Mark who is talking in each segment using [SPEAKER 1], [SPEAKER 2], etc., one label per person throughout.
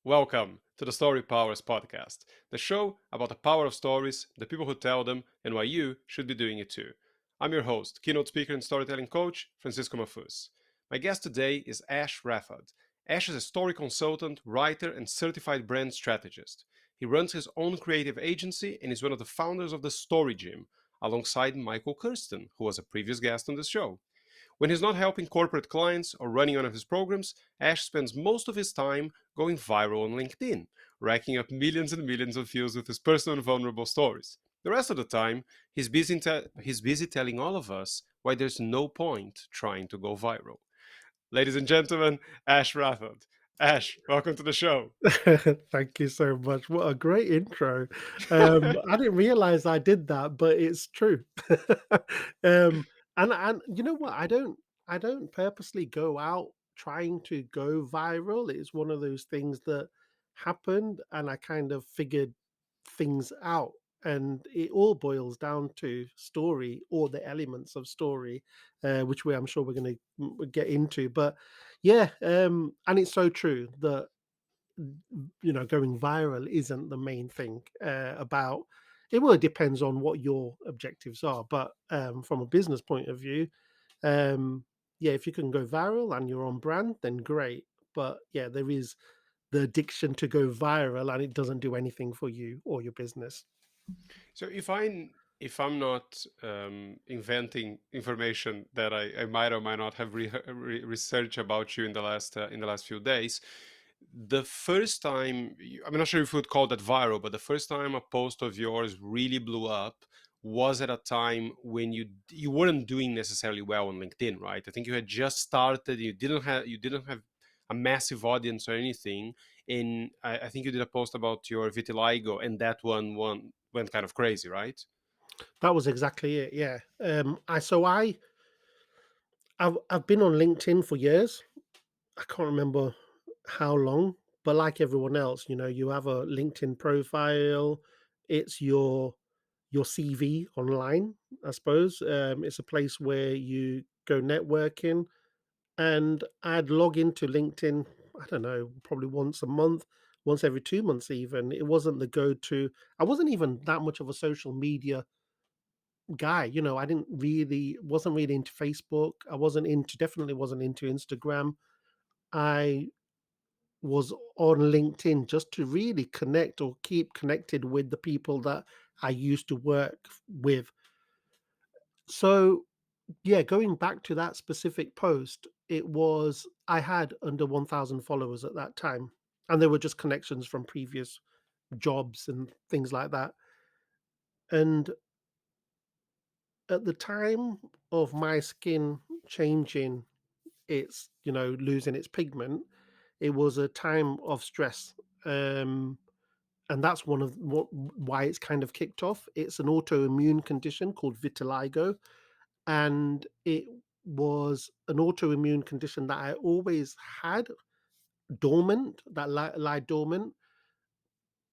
[SPEAKER 1] Welcome to the Storypowers Podcast, the show about the power of stories, the people who tell them, and why you should be doing it too. I'm your host, keynote speaker and storytelling coach, Francisco Mahfuz. My guest today is Ash Rathod. Ash is a story consultant, writer, and certified brand strategist. He runs his own creative agency and is one of the founders of the Story Gym, alongside Michael Kirsten, who was a previous guest on this show. When he's not helping corporate clients or running one of his programs, Ash spends most of his time going viral on LinkedIn, racking up millions and millions of views with his personal and vulnerable stories. The rest of the time, he's busy telling all of us why there's no point trying to go viral. Ladies and gentlemen, Ash Rathod. Ash, welcome to the show.
[SPEAKER 2] Thank you so much. What a great intro. I didn't realize I did that, but it's true. And you know what? I don't purposely go out trying to go viral. It's one of those things that happened, and I kind of figured things out. And it all boils down to story or the elements of story, which I'm sure we're going to get into. But yeah, and it's so true that going viral isn't the main thing about it. Well, it depends on what your objectives are, but from a business point of view, um yeah, if you can go viral and you're on brand, then great. But yeah, there is the addiction to go viral, and it doesn't do anything for you or your business.
[SPEAKER 1] So if I'm not inventing information that I might or might not have researched about you in the last few days, the first time I'm not sure if you would call that viral, but the first time a post of yours really blew up was at a time when you weren't doing necessarily well on LinkedIn, right? I think you had just started. You didn't have a massive audience or anything, and I think you did a post about your vitiligo, and that one went kind of crazy, right?
[SPEAKER 2] That was exactly it. Yeah. I've been on LinkedIn for years. I can't remember how long, but like everyone else, you have a LinkedIn profile. It's your CV online, I suppose. It's a place where you go networking, and I'd log into LinkedIn. I don't know, probably once a month, once every 2 months. Even it wasn't the go-to. I wasn't even that much of a social media guy. I didn't really wasn't really into Facebook. I wasn't into definitely wasn't into Instagram. I was on LinkedIn just to really connect or keep connected with the people that I used to work with. So, yeah, going back to that specific post, it was I had under 1,000 followers at that time, and they were just connections from previous jobs and things like that. And at the time of my skin changing, losing its pigment, it was a time of stress. Um, and that's one of why it's kind of kicked off. It's an autoimmune condition called vitiligo, and it was an autoimmune condition that I always had dormant, that lie dormant,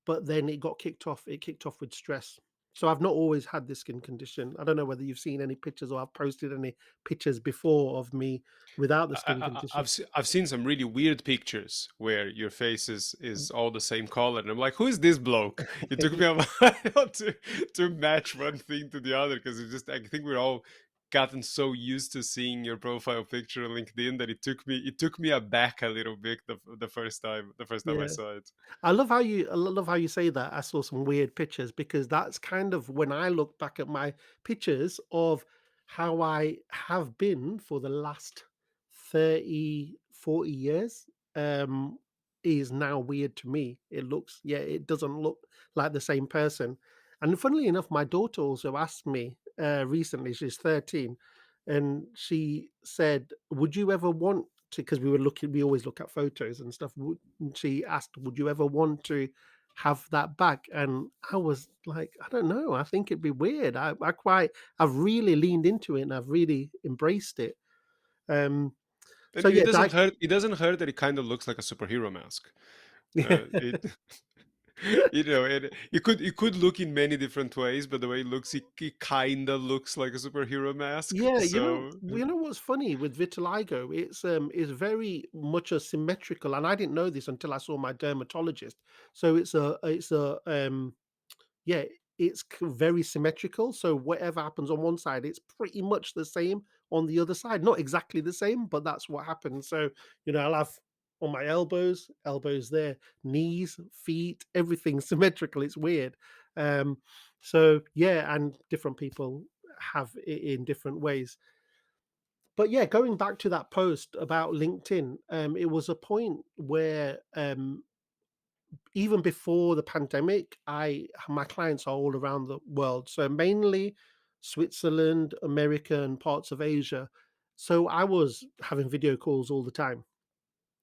[SPEAKER 2] but then it got kicked off. It kicked off with stress. So I've not always had this skin condition. I don't know whether you've seen any pictures or I've posted any pictures before of me without the skin condition.
[SPEAKER 1] I've seen some really weird pictures where your face is all the same color, and I'm like, who is this bloke? It took me a while to match one thing to the other because it just I think we're all gotten so used to seeing your profile picture on LinkedIn that it took me aback a little bit the first time I
[SPEAKER 2] Yeah.
[SPEAKER 1] saw it.
[SPEAKER 2] I love how you say that. I saw some weird pictures because that's kind of when I look back at my pictures of how I have been for the last 30, 40 years, is now weird to me. It doesn't look like the same person. And funnily enough, my daughter also asked me recently, she's 13, and she said, would you ever want to, because we always look at photos and stuff. She asked, "Would you ever want to have that back?" And I was like, "I don't know. I think it'd be weird." I've really leaned into it and I've really embraced it. Um,
[SPEAKER 1] And
[SPEAKER 2] so
[SPEAKER 1] it
[SPEAKER 2] yeah,
[SPEAKER 1] doesn't hurt. It doesn't hurt that it kind of looks like a superhero mask. It. And it could look in many different ways, but the way it looks, it kind of looks like a superhero mask.
[SPEAKER 2] Yeah,
[SPEAKER 1] So
[SPEAKER 2] you know what's funny with vitiligo? It's very much a symmetrical, and I didn't know this until I saw my dermatologist. So yeah, it's very symmetrical. So whatever happens on one side, it's pretty much the same on the other side. Not exactly the same, but that's what happens. So I'll have on my elbows there, knees, feet, everything symmetrical. It's weird. Um, so yeah, and different people have it in different ways. But yeah, going back to that post about LinkedIn, it was a point where even before the pandemic, I my clients are all around the world, so mainly Switzerland, America, and parts of Asia. So I was having video calls all the time,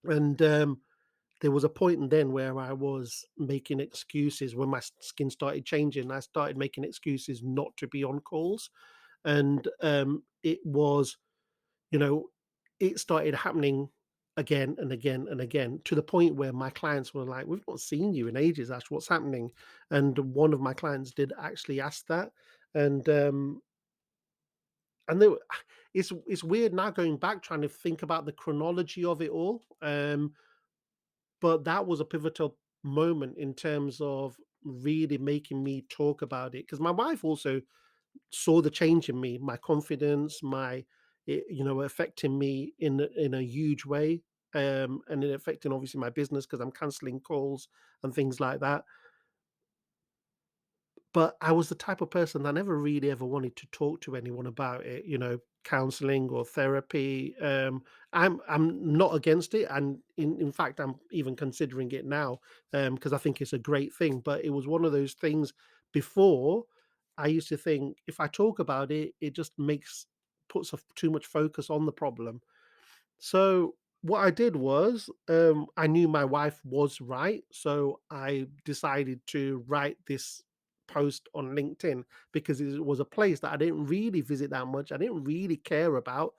[SPEAKER 2] and there was a point then where I was making excuses when my skin started changing. I started making excuses not to be on calls, and it was you know, it started happening again and again and again to the point where my clients were like, "We've not seen you in ages, Ash. What's happening?" And one of my clients did actually ask that, and and they were, it's weird now going back trying to think about the chronology of it all. But that was a pivotal moment in terms of really making me talk about it because my wife also saw the change in me, my confidence, affecting me in a huge way, and it affecting obviously my business because I'm canceling calls and things like that. But I was the type of person that never really ever wanted to talk to anyone about it, counseling or therapy. I'm not against it, and in fact, I'm even considering it now because I think it's a great thing. But it was one of those things before. I used to think if I talk about it, it just puts too much focus on the problem. So what I did was, I knew my wife was right, so I decided to write this post on LinkedIn because it was a place that I didn't really visit that much. I didn't really care about,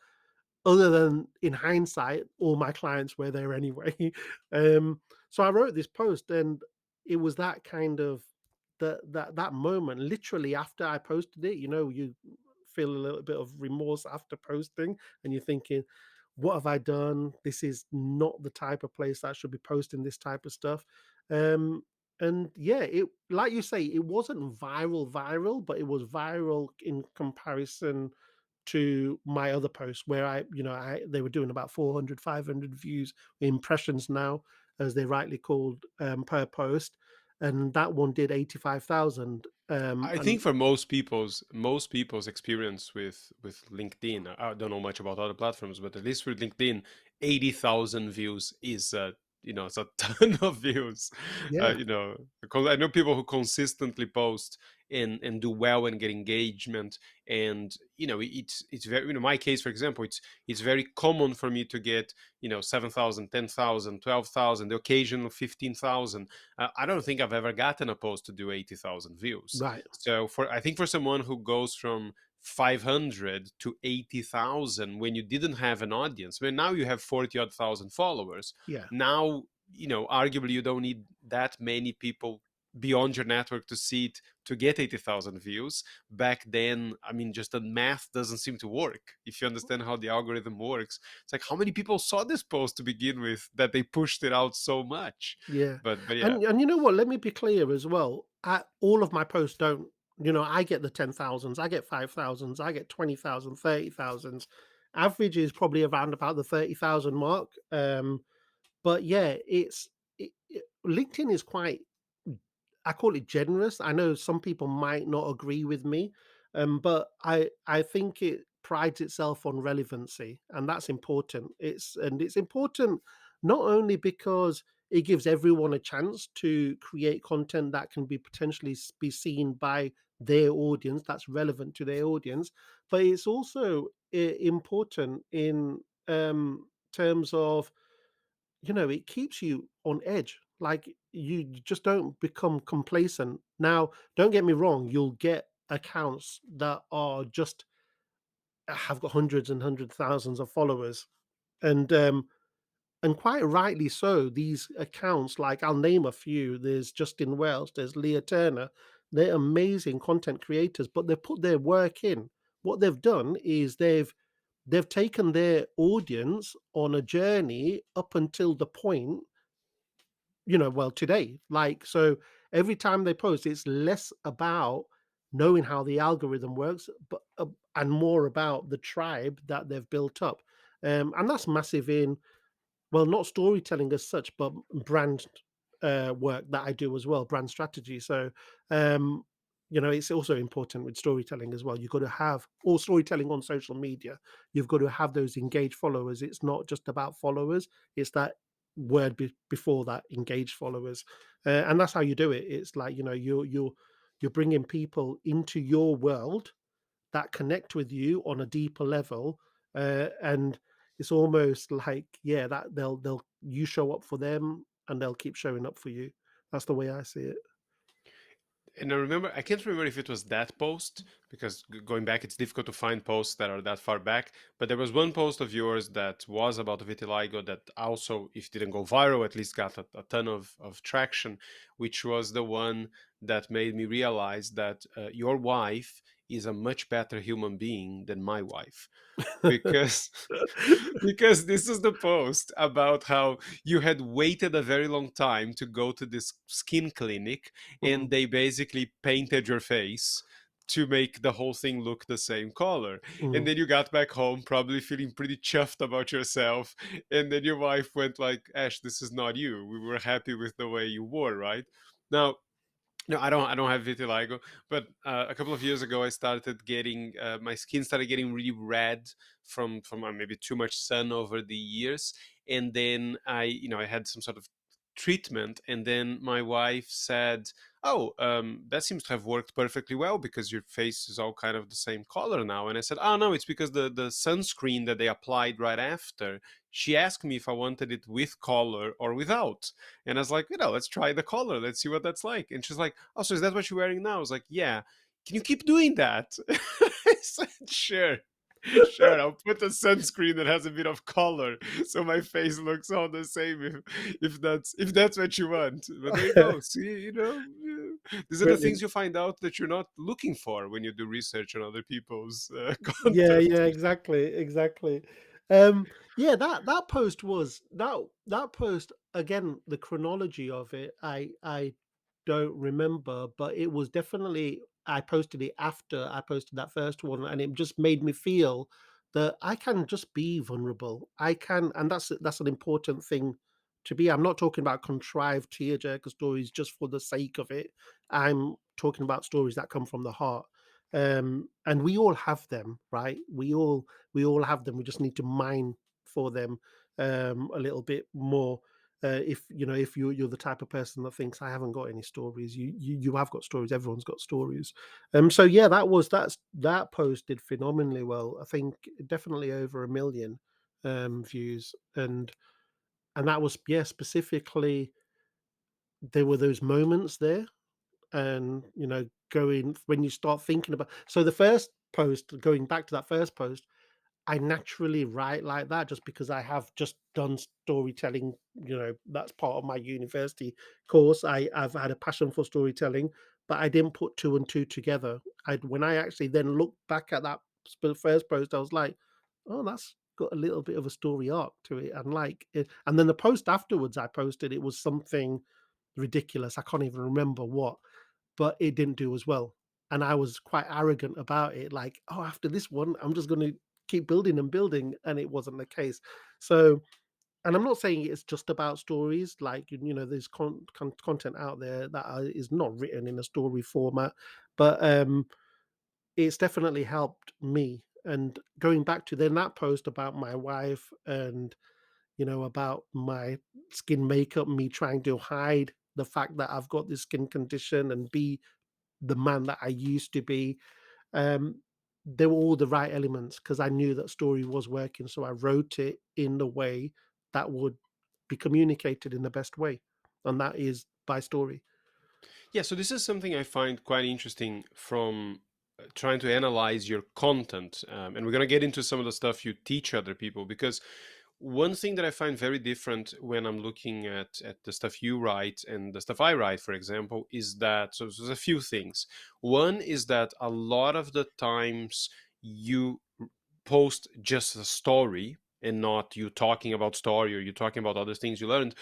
[SPEAKER 2] other than in hindsight, all my clients were there anyway. So I wrote this post, and it was that kind of that moment, literally after I posted it. You feel a little bit of remorse after posting, and you're thinking, "What have I done? This is not the type of place that should be posting this type of stuff." Um, and yeah, it like you say, it wasn't viral, but it was viral in comparison to my other posts where they were doing about 400, 500 views, impressions now, as they rightly called, per post, and that one did 85,000.
[SPEAKER 1] I think
[SPEAKER 2] And
[SPEAKER 1] for most people's experience with LinkedIn, I don't know much about other platforms, but at least for LinkedIn, 80,000 views is it's a ton of views.
[SPEAKER 2] yeah,
[SPEAKER 1] Because I know people who consistently post and do well and get engagement, and it's very, my case, for example, it's very common for me to get 7,000, 10,000, 12,000, the occasional 15,000. I don't think I've ever gotten a post to do 80,000 views.
[SPEAKER 2] right,
[SPEAKER 1] So I think for someone who goes from 500 to 80,000 when you didn't have an audience, when now you have 40 odd thousand followers,
[SPEAKER 2] yeah.
[SPEAKER 1] now, arguably you don't need that many people beyond your network to see it to get 80,000 views. Back then, I mean, just the math doesn't seem to work. If you understand how the algorithm works, it's like how many people saw this post to begin with that they pushed it out so much.
[SPEAKER 2] Yeah,
[SPEAKER 1] But yeah.
[SPEAKER 2] and you know what? Let me be clear as well. All of my posts don't. I get the 10,000s, I get 5,000s, I get 20,000, 30,000s. Average is probably around about the 30,000 mark. But yeah, LinkedIn is quite, I call it generous. I know some people might not agree with me, but I think it prides itself on relevancy, and that's important. It's important not only because it gives everyone a chance to create content that can be potentially be seen by their audience, that's relevant to their audience, but it's also important in terms of, it keeps you on edge. Like, you just don't become complacent. Now, don't get me wrong, you'll get accounts that are just have got hundreds and hundred thousands of followers. And and quite rightly so. These accounts, like I'll name a few. There's Justin Welsh, there's Leah Turner. They're amazing content creators, but they've put their work in. What they've done is they've taken their audience on a journey up until the point, well, today. Like, so every time they post, it's less about knowing how the algorithm works, but and more about the tribe that they've built up. And that's massive in, well, not storytelling as such, but brand work that I do as well, brand strategy. So, um, it's also important with storytelling as well. You've got to have, or storytelling on social media, you've got to have those engaged followers. It's not just about followers, it's that word before that, engaged followers. And that's how you do it. It's like, you're bringing people into your world that connect with you on a deeper level, and it's almost like, yeah, that they'll you show up for them and they'll keep showing up for you. That's the way I see it.
[SPEAKER 1] And I can't remember if it was that post, because going back, it's difficult to find posts that are that far back. But there was one post of yours that was about vitiligo that also, if it didn't go viral, at least got a ton of traction, which was the one that made me realize that your wife is a much better human being than my wife, because because this is the post about how you had waited a very long time to go to this skin clinic,
[SPEAKER 2] Mhm,
[SPEAKER 1] and they basically painted your face to make the whole thing look the same color. And
[SPEAKER 2] mhm.
[SPEAKER 1] then you got back home probably feeling pretty chuffed about yourself, and then your wife went like, Ash, this is not you, we were happy with the way you wore, right? Now, no, I don't have vitiligo, but a couple of years ago, I started getting my skin started getting really red from maybe too much sun over the years, and then I had some sort of treatment, and then my wife said, "Oh, that seems to have worked perfectly well because your face is all kind of the same color now." And I said, "Oh no, it's because the sunscreen that they applied right after." She asked me if I wanted it with color or without. And I was like, let's try the collar. Let's see what that's like. And she's like, oh, so is that what you're wearing now? I was like, yeah. Can you keep doing that? I said, sure. Sure, I'll put a sunscreen that has a bit of color so my face looks all the same if that's what you want. But there you go. See, these are the things
[SPEAKER 2] Brilliant.
[SPEAKER 1] you find out that you're not looking for when you do research on other people's
[SPEAKER 2] Yeah,
[SPEAKER 1] content.
[SPEAKER 2] yeah, exactly, exactly. Yeah, that post was that post again. The chronology of it, I don't remember, but it was definitely, I posted it after I posted that first one, and it just made me feel that I can just be vulnerable. I can, and that's an important thing to be. I'm not talking about contrived tearjerker stories just for the sake of it. I'm talking about stories that come from the heart, and we all have them, right? We all have them. We just need to mine for them a little bit more. If you're the type of person that thinks I haven't got any stories, you have got stories. Everyone's got stories. So yeah, that post did phenomenally well. I think definitely over 1 million views, and that was, yeah, specifically, there were those moments there, and going, when you start thinking about, so the first post, going back to that first post, I naturally write like that just because I have just done storytelling. That's part of my university course. I've had a passion for storytelling, but I didn't put two and two together. When I actually then looked back at that first post, I was like, oh, that's got a little bit of a story arc to it. And like it, and then the post afterwards I posted, it was something ridiculous. I can't even remember what, but it didn't do as well. And I was quite arrogant about it, like, oh, after this one, I'm just going to keep building and building. And it wasn't the case. So, and I'm not saying it's just about stories. Like, there's content out there that is not written in a story format, but it's definitely helped me. And going back to then that post about my wife, and about my skin makeup, me trying to hide the fact that I've got this skin condition and be the man that I used to be. Um, they were all the right elements because I knew that story was working. So I wrote it in the way that would be communicated in the best way. And that is by story.
[SPEAKER 1] Yeah, so this is something I find quite interesting from trying to analyze your content. And we're going to get into some of the stuff you teach other people, because One thing that I find very different when I'm looking at the stuff you write and the stuff I write, for example, is that so there's a few things. One is that a lot of the times you post just a story and not you talking about story or you talking about other things you learned.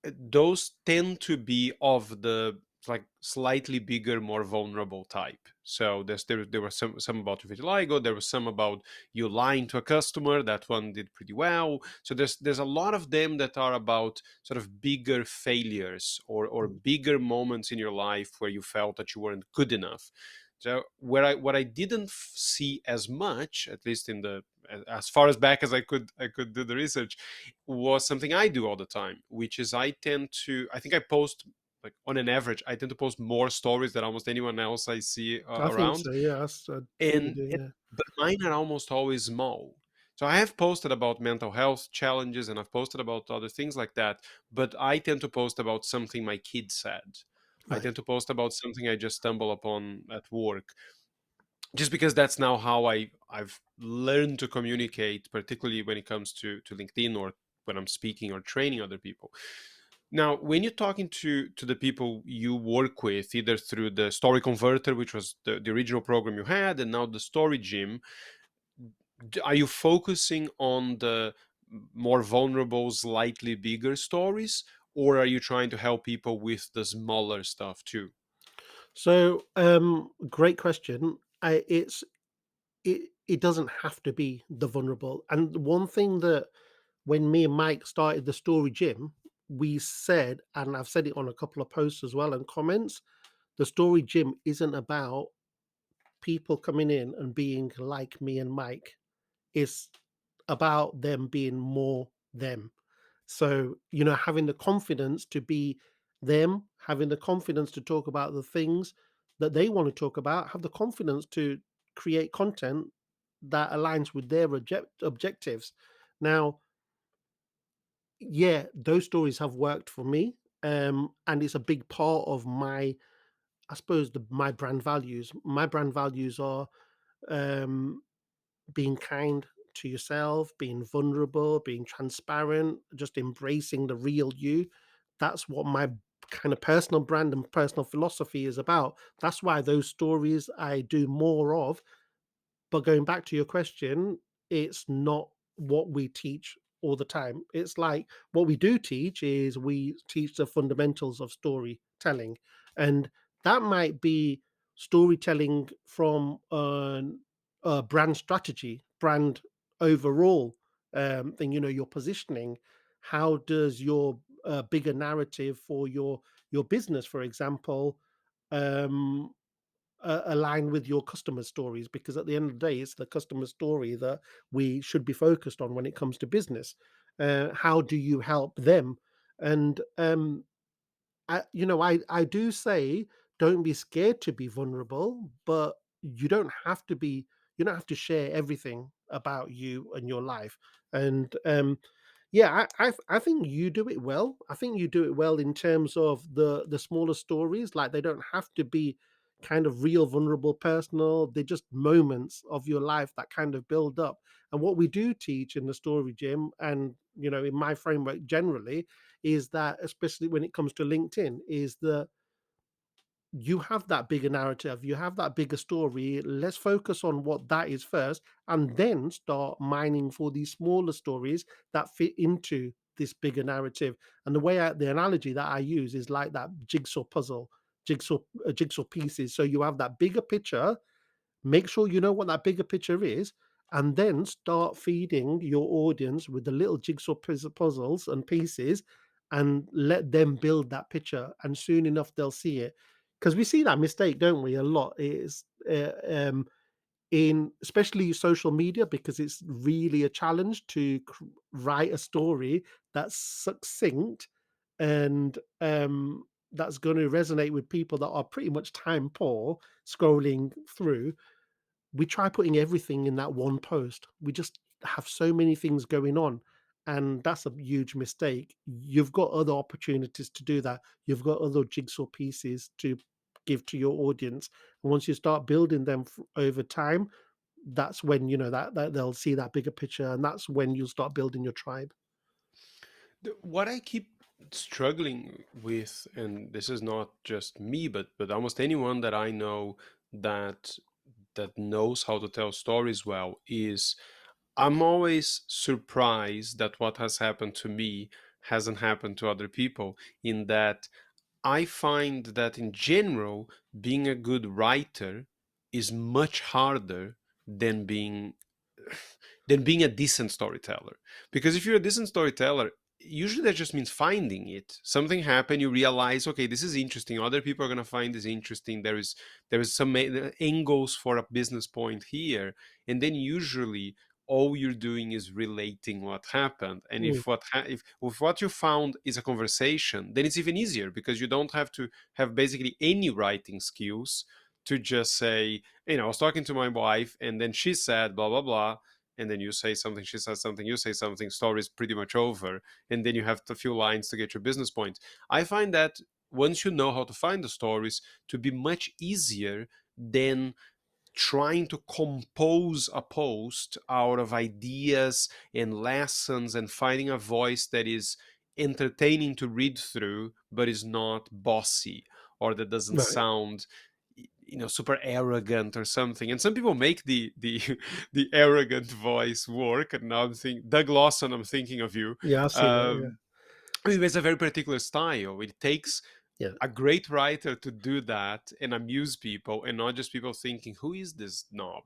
[SPEAKER 1] Those tend to be of the like slightly bigger, more vulnerable type. So there were some about vitiligo, there was some about you lying to a customer. That one did pretty well. So there's a lot of them that are about sort of bigger failures or
[SPEAKER 2] Mm.
[SPEAKER 1] bigger moments in your life where you felt that you weren't good enough. So what I didn't see as much, at least in the as far as back as I could do the research, was something I do all the time, which is I think I post like on an average, I tend to post more stories than almost anyone else I see
[SPEAKER 2] I think
[SPEAKER 1] around,
[SPEAKER 2] so, yeah, I think you
[SPEAKER 1] and,
[SPEAKER 2] do,
[SPEAKER 1] and
[SPEAKER 2] yeah.
[SPEAKER 1] but mine are almost always small. So I have posted about mental health challenges and I've posted about other things like that, but I tend to post about something my kid said. I
[SPEAKER 2] Right.
[SPEAKER 1] tend to post about something I just stumble upon at work, just because that's now how I've learned to communicate, particularly when it comes to LinkedIn or when I'm speaking or training other people. Now, when you're talking to the people you work with, either through the Story Converter, which was the original program you had, and now the Story Gym, are you focusing on the more vulnerable, slightly bigger stories, or are you trying to help people with the smaller stuff too?
[SPEAKER 2] So, great question. It doesn't have to be the vulnerable. And one thing that when me and Mike started the Story Gym, we said, and I've said it on a couple of posts as well and comments, the Story Gym isn't about people coming in and being like me and Mike. It's about them being more them. So, having the confidence to be them, having the confidence to talk about the things that they want to talk about, have the confidence to create content that aligns with their objectives. Now, yeah, those stories have worked for me. And it's a big part of I suppose, my brand values. My brand values are um, being kind to yourself, being vulnerable, being transparent, just embracing the real you. That's what my kind of personal brand and personal philosophy is about. That's why those stories I do more of. But going back to your question, it's not what we teach all the time. It's like what we do teach is we teach the fundamentals of storytelling. And that might be storytelling from a brand strategy, brand overall thing, your positioning. How does your bigger narrative for your business, for example, um, align with your customer stories, because at the end of the day it's the customer story that we should be focused on when it comes to business. How do you help them? And I do say don't be scared to be vulnerable, but you don't have to share everything about you and your life. And yeah, I think you do it well. I think you do it well in terms of the smaller stories. Like, they don't have to be kind of real, vulnerable, personal. They're just moments of your life that kind of build up. And what we do teach in the Story Gym, and in my framework generally, is that, especially when it comes to LinkedIn, is that you have that bigger narrative, you have that bigger story. Let's focus on what that is first, and then start mining for these smaller stories that fit into this bigger narrative. And the analogy that I use is like that jigsaw puzzle, jigsaw pieces. So you have that bigger picture. Make sure you know what that bigger picture is, and then start feeding your audience with the little jigsaw puzzles and pieces, and let them build that picture. And soon enough, they'll see it. Because we see that mistake, don't we? A lot is in especially social media, because it's really a challenge to write a story that's succinct and that's going to resonate with people that are pretty much time poor scrolling through. We try putting everything in that one post. We just have so many things going on, and that's a huge mistake. You've got other opportunities to do that. You've got other jigsaw pieces to give to your audience. And once you start building them over time, that's when, that they'll see that bigger picture, and that's when you'll start building your tribe.
[SPEAKER 1] What I keep struggling with, and this is not just me, but almost anyone that I know that knows how to tell stories well, is I'm always surprised that what has happened to me hasn't happened to other people, in that I find that in general, being a good writer is much harder than being a decent storyteller. Because if you're a decent storyteller, usually that just means finding it. Something happened, you realize, okay, this is interesting. Other people are gonna find this interesting. There is some angles for a business point here, and then usually all you're doing is relating what happened. And
[SPEAKER 2] Mm,
[SPEAKER 1] if what you found is a conversation, then it's even easier because you don't have to have basically any writing skills to just say, I was talking to my wife and then she said blah blah blah, and then you say something, she says something, you say something, story is pretty much over, and then you have a few lines to get your business point. I find that once you know how to find the stories, to be much easier than trying to compose a post out of ideas and lessons and finding a voice that is entertaining to read through but is not bossy, or that doesn't
[SPEAKER 2] right.
[SPEAKER 1] sound super arrogant or something. And some people make the the arrogant voice work, and now I'm thinking Doug Lawson, I'm thinking of you.
[SPEAKER 2] Yeah, I've seen that. Yeah,
[SPEAKER 1] um I mean, there's a very particular style. It takes
[SPEAKER 2] yeah,
[SPEAKER 1] a great writer to do that and amuse people, and not just people thinking, who is this knob,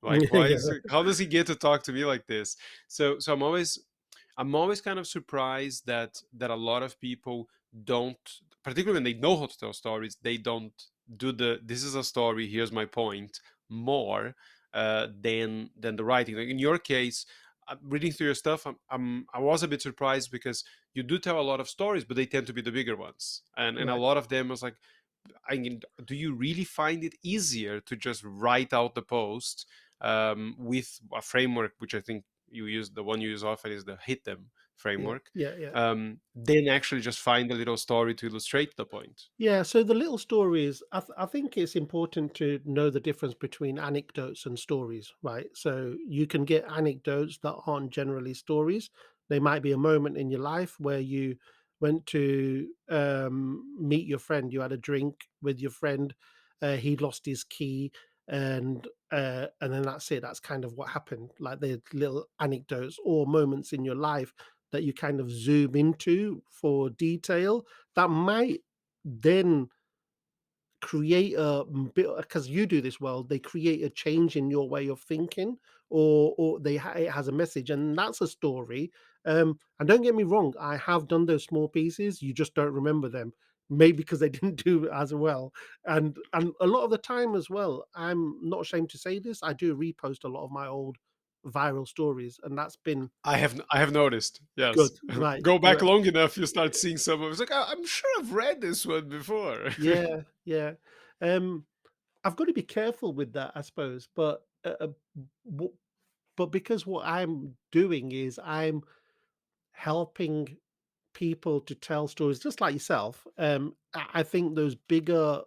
[SPEAKER 1] like why
[SPEAKER 2] yeah,
[SPEAKER 1] is it, how does he get to talk to me like this? So I'm always kind of surprised that a lot of people don't, particularly when they know how to tell stories, they don't do the this is a story, here's my point, more than the writing. Like in your case, reading through your stuff, I was a bit surprised because you do tell a lot of stories, but they tend to be the bigger ones, and a
[SPEAKER 2] right.
[SPEAKER 1] lot of them was like, I mean, do you really find it easier to just write out the post with a framework, which I think you use, the one you use often is the hit them
[SPEAKER 2] Yeah,
[SPEAKER 1] framework,
[SPEAKER 2] yeah, yeah.
[SPEAKER 1] then actually just find a little story to illustrate the point?
[SPEAKER 2] Yeah, so the little stories, I think it's important to know the difference between anecdotes and stories, right? So you can get anecdotes that aren't generally stories. They might be a moment in your life where you went to meet your friend. You had a drink with your friend. He lost his key, and then that's it. That's kind of what happened. Like the little anecdotes or moments in your life that you kind of zoom into for detail that might then create a bit, because you do this well, they create a change in your way of thinking, or it has a message, and that's a story. And don't get me wrong, I have done those small pieces, you just don't remember them, maybe because they didn't do it as well. And a lot of the time as well, I'm not ashamed to say this, I do repost a lot of my old viral stories, and that's been
[SPEAKER 1] I have noticed,
[SPEAKER 2] good,
[SPEAKER 1] yes.
[SPEAKER 2] right,
[SPEAKER 1] Go back
[SPEAKER 2] right.
[SPEAKER 1] long enough, you start seeing some of it's like, I'm sure I've read this one before.
[SPEAKER 2] Yeah, yeah. um I've got to be careful with that, I suppose, w but because what I'm doing is I'm helping people to tell stories just like yourself. I think those bigger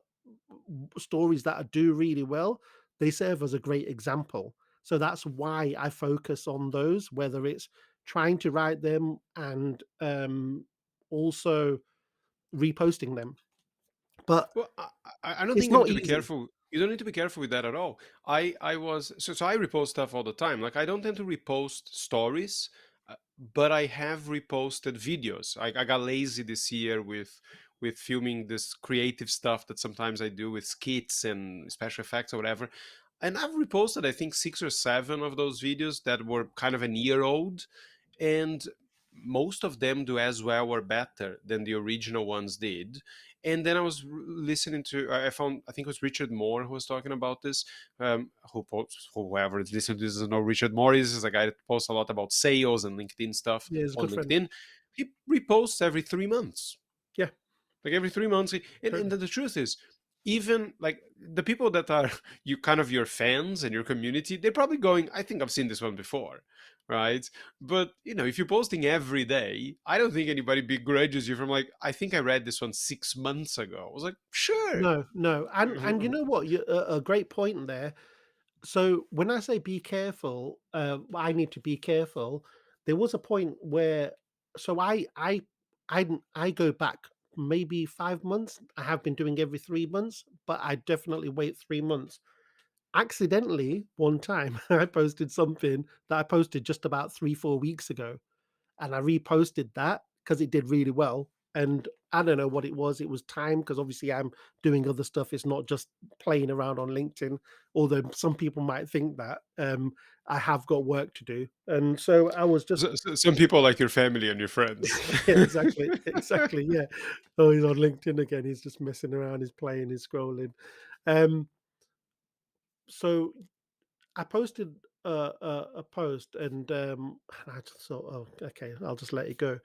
[SPEAKER 2] stories that I do really well, they serve as a great example. So that's why I focus on those, whether it's trying to write them and also reposting them. But
[SPEAKER 1] Well, I don't
[SPEAKER 2] it's
[SPEAKER 1] think you need
[SPEAKER 2] not
[SPEAKER 1] to be
[SPEAKER 2] easy.
[SPEAKER 1] careful. You don't need to be careful with that at all. I was so I repost stuff all the time. Like I don't tend to repost stories, but I have reposted videos. I got lazy this year with filming this creative stuff that sometimes I do with skits and special effects or whatever. And I've reposted, I think, 6 or 7 of those videos that were kind of an year old, and most of them do as well or better than the original ones did. And then I was listening to, I found, I think it was Richard Moore who was talking about this. Who posts, whoever is listening to this doesn't know Richard Moore is a guy that posts a lot about sales and LinkedIn stuff
[SPEAKER 2] Yeah, he's a
[SPEAKER 1] on
[SPEAKER 2] good friend.
[SPEAKER 1] LinkedIn. He reposts every 3 months,
[SPEAKER 2] Yeah,
[SPEAKER 1] like every 3 months. And
[SPEAKER 2] totally.
[SPEAKER 1] the truth is, even like the people that are you kind of your fans and your community, they're probably going, I think I've seen this one before, right? But if you're posting every day, I don't think anybody begrudges you from like, I think I read this one 6 months ago. I was like, sure.
[SPEAKER 2] No, no, and you know what? You a great point there. So when I say be careful, I need to be careful. There was a point where, so I go back maybe 5 months. I have been doing every 3 months, but I definitely wait 3 months. Accidentally, one time I posted something that I posted just about 3 4 weeks ago, and I reposted that because it did really well. And I don't know what it was. It was time because obviously I'm doing other stuff. It's not just playing around on LinkedIn, although some people might think that. I have got work to do, and so I was just
[SPEAKER 1] Some people like your family and your friends.
[SPEAKER 2] yeah, exactly, exactly, yeah. Oh, he's on LinkedIn again. He's just messing around. He's playing. He's scrolling. Um, so I posted a post and I just thought, oh, okay, I'll just let it go.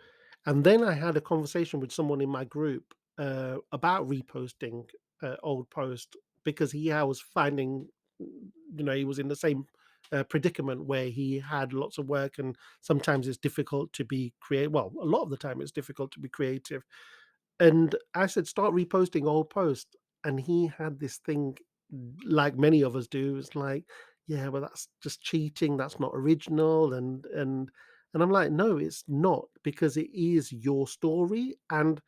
[SPEAKER 2] And then I had a conversation with someone in my group about reposting old post because I was finding, he was in the same predicament where he had lots of work and sometimes it's difficult to be creative. Well, a lot of the time it's difficult to be creative. And I said, "Start reposting old posts." And he had this thing, like many of us do, it's like, "Yeah, well, that's just cheating, that's not original," and I'm like, "No, it's not, because it is your story." And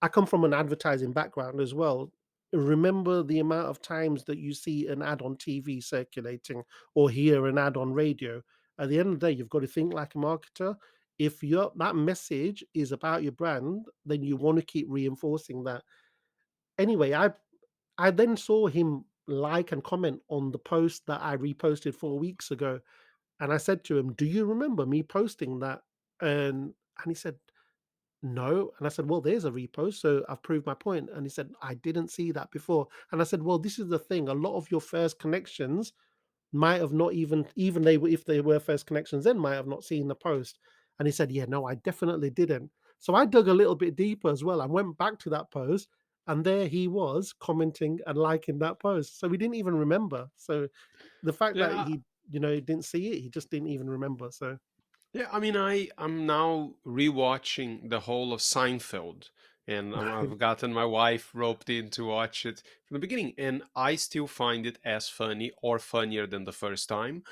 [SPEAKER 2] I come from an advertising background as well. Remember the amount of times that you see an ad on TV circulating or hear an ad on radio. At the end of the day, you've got to think like a marketer. If your that message is about your brand, then you want to keep reinforcing that. Anyway, I then saw him like and comment on the post that I reposted 4 weeks ago. And I said to him, "Do you remember me posting that?" And he said, "No." And I said, "Well, there's a repost, so I've proved my point." And he said, "I didn't see that before." And I said, "Well, this is the thing. A lot of your first connections might have not even they were if they were first connections then might have not seen the post." And he said, "Yeah, no, I definitely didn't." So I dug a little bit deeper as well. I went back to that post and there he was commenting and liking that post. So we didn't even remember. So the fact that
[SPEAKER 1] Yeah,
[SPEAKER 2] he didn't see it, he just didn't even remember. So
[SPEAKER 1] yeah, I mean, I'm now rewatching the whole of Seinfeld, and I've gotten my wife roped in to watch it from the beginning, and I still find it as funny or funnier than the first time.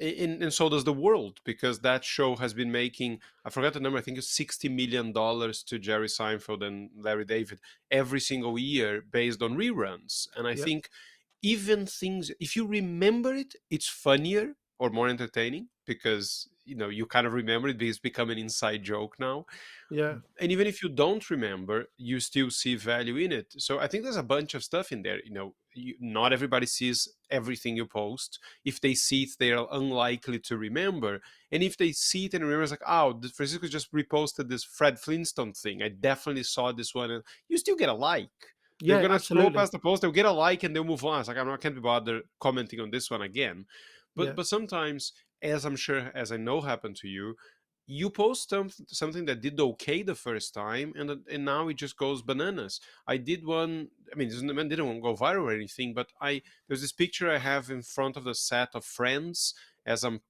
[SPEAKER 1] And so does the world, because that show has been making, I forgot the number, I think it's $60 million to Jerry Seinfeld and Larry David every single year based on reruns. And I
[SPEAKER 2] yeah,
[SPEAKER 1] think even things, if you remember it, it's funnier or more entertaining because you kind of remember it because it's become an inside joke now.
[SPEAKER 2] yeah,
[SPEAKER 1] And even if you don't remember, you still see value in it. So I think there's a bunch of stuff in there. Not everybody sees everything you post. If they see it, they are unlikely to remember. And if they see it and remember, it's like, oh, Francisco just reposted this Fred Flintstone thing. I definitely saw this one. And you still get a like. They're
[SPEAKER 2] yeah,
[SPEAKER 1] gonna scroll
[SPEAKER 2] absolutely.
[SPEAKER 1] past the post, they'll get a like, and they'll move on. It's like, I can't be bothered commenting on this one again. But
[SPEAKER 2] Yeah,
[SPEAKER 1] but sometimes, as I'm sure, as I know happened to you, you post something that did okay the first time, and now it just goes bananas. I did one. I mean, it didn't go viral or anything, but there's this picture I have in front of the set of Friends as I'm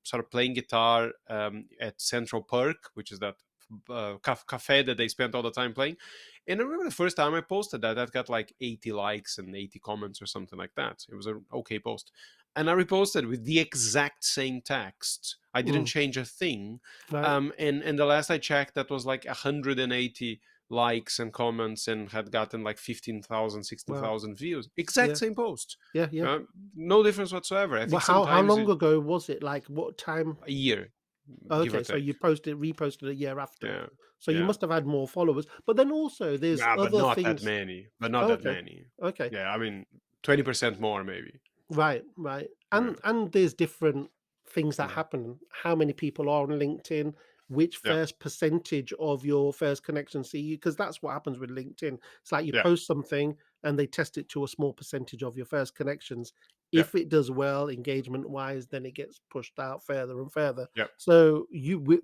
[SPEAKER 1] sort of playing guitar at Central Park, which is that cafe that they spent all the time playing. And I remember the first time I posted that got like 80 likes and 80 comments or something like that. It was an okay post. And I reposted with the exact same text. I didn't
[SPEAKER 2] mm,
[SPEAKER 1] change a thing.
[SPEAKER 2] right,
[SPEAKER 1] And the last I checked, that was like 180 likes and comments and had gotten like 15,000, sixteen
[SPEAKER 2] wow,
[SPEAKER 1] thousand views. Exact
[SPEAKER 2] yeah,
[SPEAKER 1] same post.
[SPEAKER 2] yeah, yeah.
[SPEAKER 1] Uh, no difference whatsoever. I
[SPEAKER 2] Well,
[SPEAKER 1] think
[SPEAKER 2] how
[SPEAKER 1] sometimes
[SPEAKER 2] long ago was it? Like, what time?
[SPEAKER 1] a year, give or
[SPEAKER 2] Okay, so
[SPEAKER 1] take.
[SPEAKER 2] you reposted a year after.
[SPEAKER 1] Yeah.
[SPEAKER 2] So you
[SPEAKER 1] Yeah.
[SPEAKER 2] must have had more followers. But then also there's
[SPEAKER 1] Yeah, but
[SPEAKER 2] other
[SPEAKER 1] not that
[SPEAKER 2] things.
[SPEAKER 1] many. But not
[SPEAKER 2] Oh,
[SPEAKER 1] that
[SPEAKER 2] okay.
[SPEAKER 1] many.
[SPEAKER 2] Okay.
[SPEAKER 1] Yeah, I mean, 20% more maybe.
[SPEAKER 2] Right, right.
[SPEAKER 1] Yeah.
[SPEAKER 2] And there's different things that
[SPEAKER 1] Mm.
[SPEAKER 2] happen. How many people are on LinkedIn? Which
[SPEAKER 1] Yeah.
[SPEAKER 2] first percentage of your first connection see you? Because that's what happens with LinkedIn. It's like you
[SPEAKER 1] Yeah.
[SPEAKER 2] post something and they test it to a small percentage of your first connections.
[SPEAKER 1] Yeah.
[SPEAKER 2] If it does well engagement wise, then it gets pushed out further and further.
[SPEAKER 1] Yeah.
[SPEAKER 2] So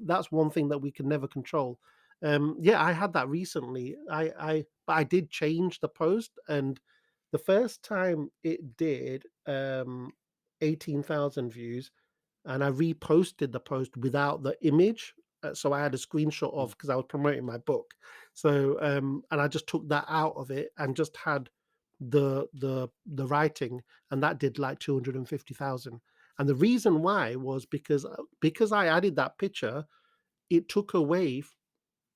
[SPEAKER 2] that's one thing that we can never control. Yeah, I had that recently. But I did change the post, and the first time it did 18,000 views, and I reposted the post without the image. So I had a screenshot of
[SPEAKER 1] Mm.
[SPEAKER 2] because I was promoting my book. So and I just took that out of it and just had the writing, and that did like 250,000. And the reason why was because I added that picture, it took away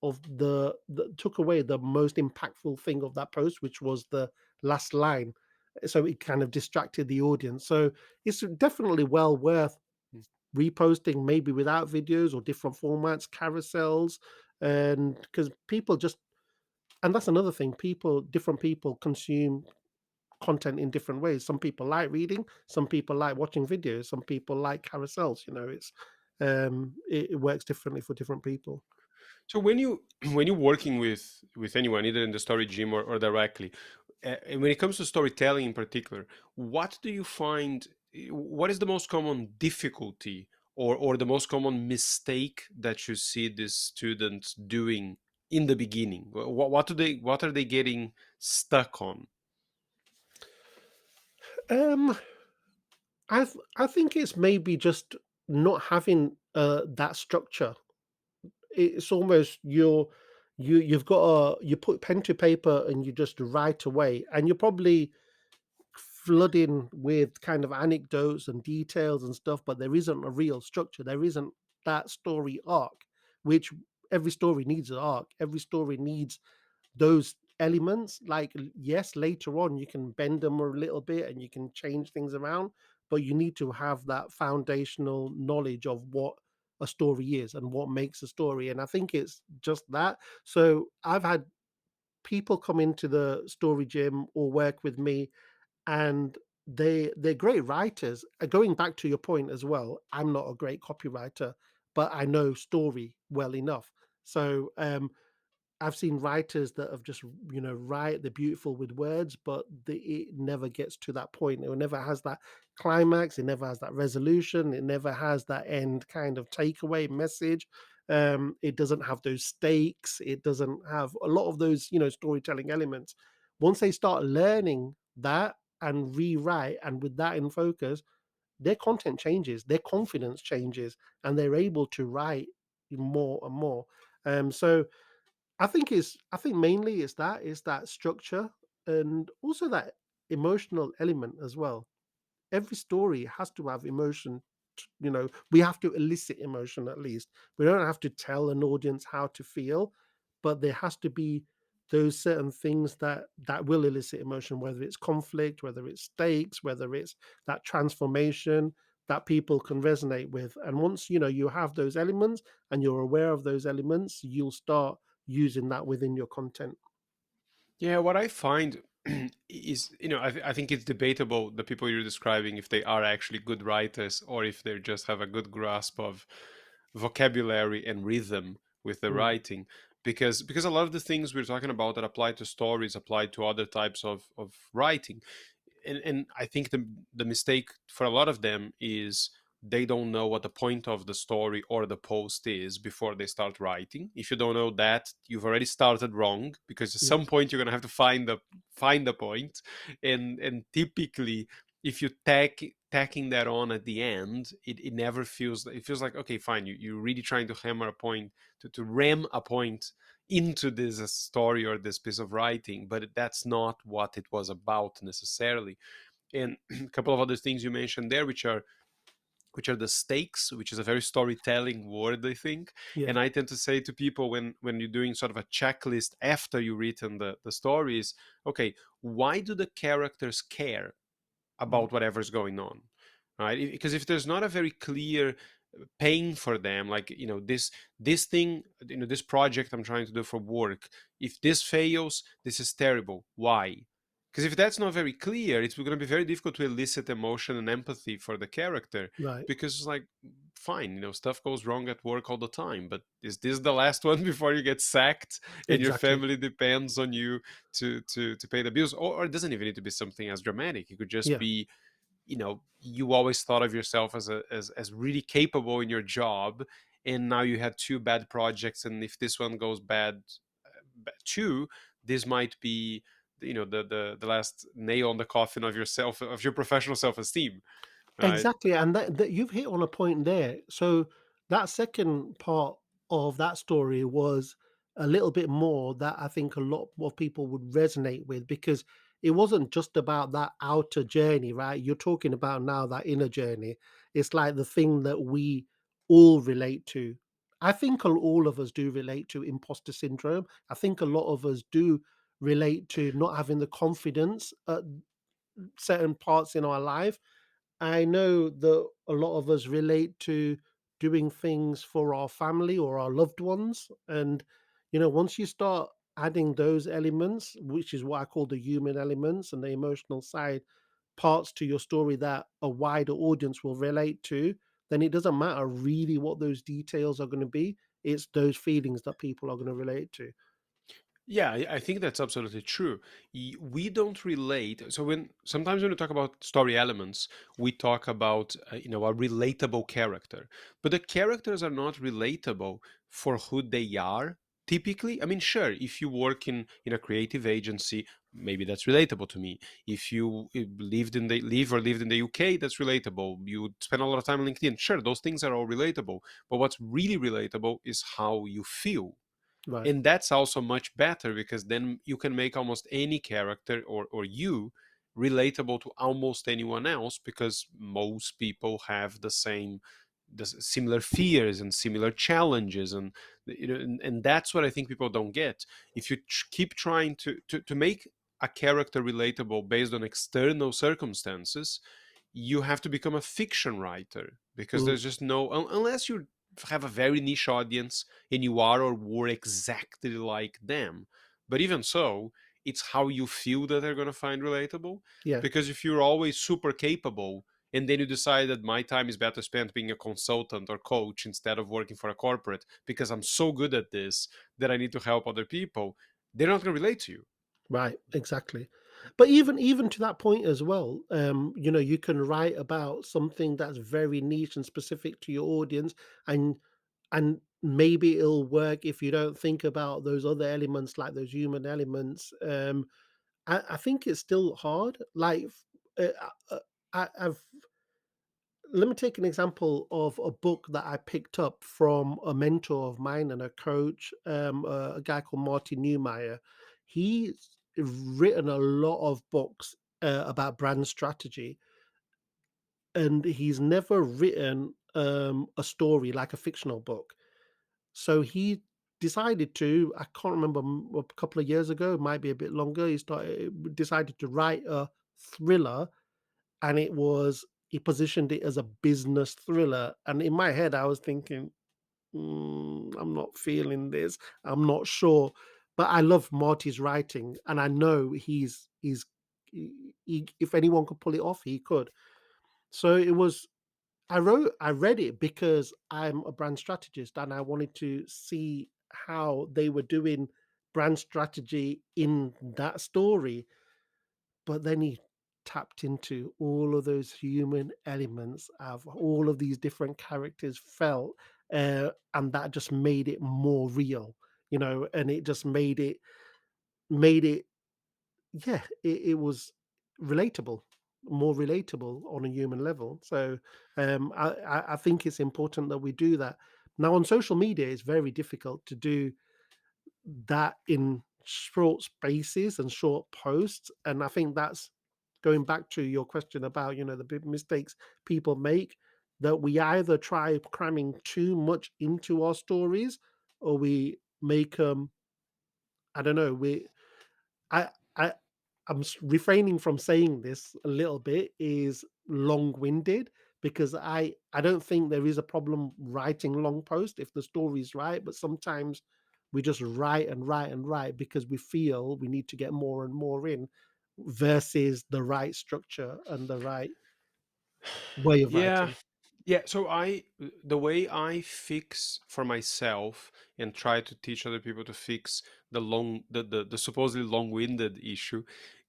[SPEAKER 2] of the took away the most impactful thing of that post, which was the last line. So it kind of distracted the audience. So it's definitely well worth reposting, maybe without videos or different formats, carousels, and because people just, and that's another thing, different people consume content in different ways. Some people like reading, some people like watching videos, some people like carousels. It's it works differently for different people.
[SPEAKER 1] So when you when you're working with anyone, either in the story gym or directly, and when it comes to storytelling in particular, what do you find? What is the most common difficulty or the most common mistake that you see these students doing in the beginning? What are they getting stuck on?
[SPEAKER 2] um I think it's maybe just not having that structure. It's almost you've got you put pen to paper and you just write away, and you're probably flooding with kind of anecdotes and details and stuff, but there isn't a real structure. There isn't that story arc, which every story needs an arc. Every story needs those elements. Like, yes, later on you can bend them a little bit and you can change things around, but you need to have that foundational knowledge of what a story is and what makes a story. And I think it's just that. So I've had people come into the story gym or work with me, and they're great writers. Going back to your point as well, I'm not a great copywriter, but I know story well enough. So I've seen writers that have just, write, they're beautiful with words, but it never gets to that point. It never has that climax. It never has that resolution. It never has that end kind of takeaway message. It doesn't have those stakes. It doesn't have a lot of those, storytelling elements. Once they start learning that and rewrite, and with that in focus, their content changes, their confidence changes, and they're able to write more and more. So I think mainly it's that structure, and also that emotional element as well. Every story has to have emotion. We have to elicit emotion at least. We don't have to tell an audience how to feel, but there has to be those certain things that will elicit emotion, whether it's conflict, whether it's stakes, whether it's that transformation that people can resonate with. And once you have those elements and you're aware of those elements, you'll start using that within your content.
[SPEAKER 1] Yeah, what I find is, I think it's debatable the people you're describing if they are actually good writers or if they just have a good grasp of vocabulary and rhythm with the
[SPEAKER 2] Mm,
[SPEAKER 1] writing. Because a lot of the things we're talking about that apply to stories apply to other types of writing, and I think the mistake for a lot of them is they don't know what the point of the story or the post is before they start writing. If you don't know that, you've already started wrong because at some
[SPEAKER 2] yes,
[SPEAKER 1] point you're gonna have to find the point, and typically if you tacking that on at the end, it never feels it feels like okay fine you're really trying to hammer a point to ram a point into this story or this piece of writing, but that's not what it was about necessarily. And a couple of other things you mentioned there, which are the stakes, which is a very storytelling word, I think.
[SPEAKER 2] yeah,
[SPEAKER 1] And I tend to say to people when you're doing sort of a checklist after you've written the stories, okay, why do the characters care
[SPEAKER 2] mm,
[SPEAKER 1] about whatever's going on, right? Because if there's not a very clear pain for them, like this thing, this project I'm trying to do for work, if this fails, this is terrible. Why? Because if that's not very clear, it's going to be very difficult to elicit emotion and empathy for the character.
[SPEAKER 2] right,
[SPEAKER 1] Because it's like, fine, stuff goes wrong at work all the time, but is this the last one before you get sacked and your
[SPEAKER 2] exactly,
[SPEAKER 1] family depends on you to pay the bills? Or it doesn't even need to be something as dramatic. It could just
[SPEAKER 2] yeah,
[SPEAKER 1] be, you always thought of yourself as really capable in your job, and now you had two bad projects, and if this one goes bad, too, this might be the last nail on the coffin of yourself, of your professional self-esteem, right?
[SPEAKER 2] exactly. And that you've hit on a point there. So that second part of that story was a little bit more that I think a lot of people would resonate with, because it wasn't just about that outer journey, right? You're talking about now that inner journey. It's like the thing that we all relate to. I think all of us do relate to imposter syndrome. I think a lot of us do relate to not having the confidence at certain parts in our life. I know that a lot of us relate to doing things for our family or our loved ones. And, once you start adding those elements, which is what I call the human elements and the emotional side parts to your story that a wider audience will relate to, then it doesn't matter really what those details are going to be. It's those feelings that people are going to relate to.
[SPEAKER 1] Yeah, I think that's absolutely true. We don't relate. So when sometimes when we talk about story elements, we talk about a relatable character, but the characters are not relatable for who they are. Typically, I mean, sure, if you work in a creative agency, maybe that's relatable to me. If you lived in the UK, that's relatable. You spend a lot of time on LinkedIn, sure, those things are all relatable. But what's really relatable is how you feel,
[SPEAKER 2] Right.
[SPEAKER 1] and that's also much better because then you can make almost any character or you relatable to almost anyone else, because most people have the similar fears and similar challenges, and and that's what I think people don't get. If you keep trying to make a character relatable based on external circumstances, you have to become a fiction writer, because
[SPEAKER 2] Mm,
[SPEAKER 1] there's just no unless you have a very niche audience and you are or were exactly like them. But even so, it's how you feel that they're going to find relatable.
[SPEAKER 2] yeah.
[SPEAKER 1] Because if you're always super capable and then you decide that my time is better spent being a consultant or coach instead of working for a corporate because I'm so good at this that I need to help other people, they're not going to relate to you.
[SPEAKER 2] Right, exactly. But even to that point as well, you can write about something that's very niche and specific to your audience, and maybe it'll work if you don't think about those other elements, like those human elements. I think it's still hard. Like, I've let me take an example of a book that I picked up from a mentor of mine and a coach, a guy called Martin Neumeyer. He's written a lot of books about brand strategy, and he's never written a story like a fictional book. So he decided to, I can't remember, a couple of years ago, it might be a bit longer, decided to write a thriller, and he positioned it as a business thriller, and in my head, I was thinking, I'm not feeling this. I'm not sure." But I love Marty's writing, and I know if anyone could pull it off, he could. So it was I read it because I'm a brand strategist, and I wanted to see how they were doing brand strategy in that story. But then he tapped into all of those human elements of all of these different characters felt, and that just made it more real, and it just made it, yeah, it was relatable, more relatable on a human level. So I think it's important that we do that. Now on social media, it's very difficult to do that in short spaces and short posts. And I think that's going back to your question about, the big mistakes people make, that we either try cramming too much into our stories, or we make them, I don't know, I, I, refraining from saying this a little bit, is long-winded, because I don't think there is a problem writing long post if the story's right, but sometimes we just write and write and write because we feel we need to get more and more in, versus the right structure and the right way of
[SPEAKER 1] Yeah.
[SPEAKER 2] writing.
[SPEAKER 1] Yeah, so the way I fix for myself and try to teach other people to fix the supposedly long-winded issue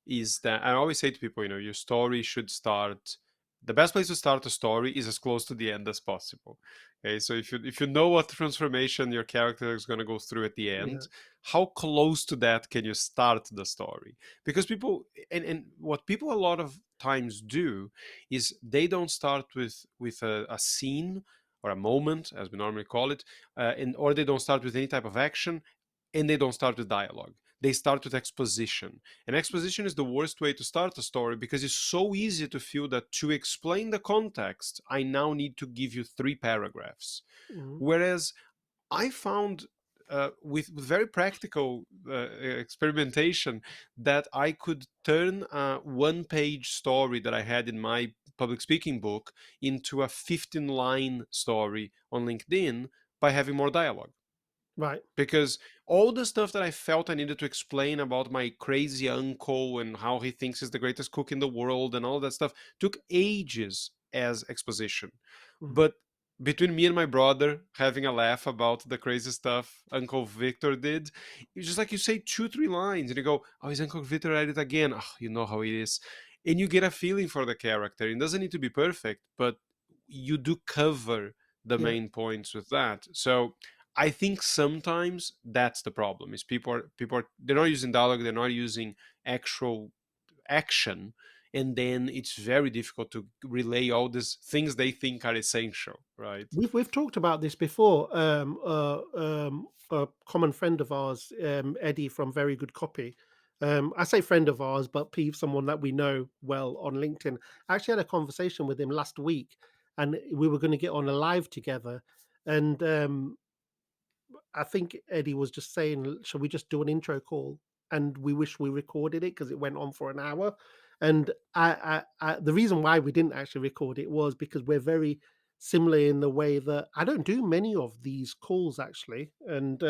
[SPEAKER 1] is that I always say to people, your story should start, the best place to start a story is as close to the end as possible. Okay, so if you know what transformation your character is going to go through at the
[SPEAKER 2] Yeah.
[SPEAKER 1] end, how close to that can you start the story? Because people, and what people a lot of times do is they don't start with a scene or a moment, as we normally call it, or they don't start with any type of action. and they don't start with dialogue. They start with exposition. And exposition is the worst way to start a story because it's so easy to feel that to explain the context, I now need to give you 3 paragraphs.
[SPEAKER 2] Mhm.
[SPEAKER 1] Whereas I found with very practical experimentation that I could turn a 1 page story that I had in my public speaking book into a 15-line story on LinkedIn by having more dialogue,
[SPEAKER 2] Right.
[SPEAKER 1] because all the stuff that I felt I needed to explain about my crazy uncle and how he thinks he's the greatest cook in the world and all that stuff took ages as exposition.
[SPEAKER 2] Mhm.
[SPEAKER 1] But between me and my brother having a laugh about the crazy stuff Uncle Victor did, it's just like you say 2, 3 lines and you go, "Oh, is Uncle Victor at it again?" Oh, you know how it is, and you get a feeling for the character. It doesn't need to be perfect, but you do cover the
[SPEAKER 2] Yeah.
[SPEAKER 1] main points with that. So I think sometimes that's the problem: is people are they're not using dialogue, they're not using actual action, and then it's very difficult to relay all these things they think are essential, right?
[SPEAKER 2] We've talked about this before. A common friend of ours, Eddie from Very Good Copy. I say friend of ours, but Pete, someone that we know well on LinkedIn. I actually had a conversation with him last week, and we were going to get on a live together. And I think Eddie was just saying, "Shall we just do an intro call?" And we wish we recorded it because it went on for an hour. And the reason why we didn't actually record it was because we're very similar in the way that I don't do many of these calls actually. And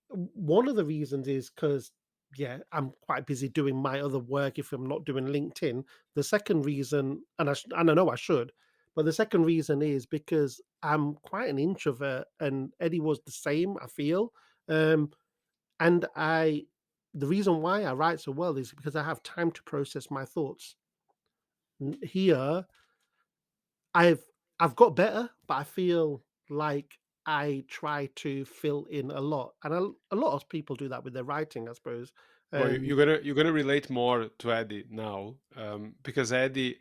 [SPEAKER 2] one of the reasons is because, yeah, I'm quite busy doing my other work if I'm not doing LinkedIn. The second reason, and I know I should, but the second reason is because I'm quite an introvert, and Eddie was the same. I feel, um, and the reason why I write so well is because I have time to process my thoughts. Here, I've I've got better, but I feel like I try to fill in a lot, and a lot of people do that with their writing, I suppose.
[SPEAKER 1] Well,
[SPEAKER 2] And
[SPEAKER 1] you're gonna relate more to Eddie now, because Eddie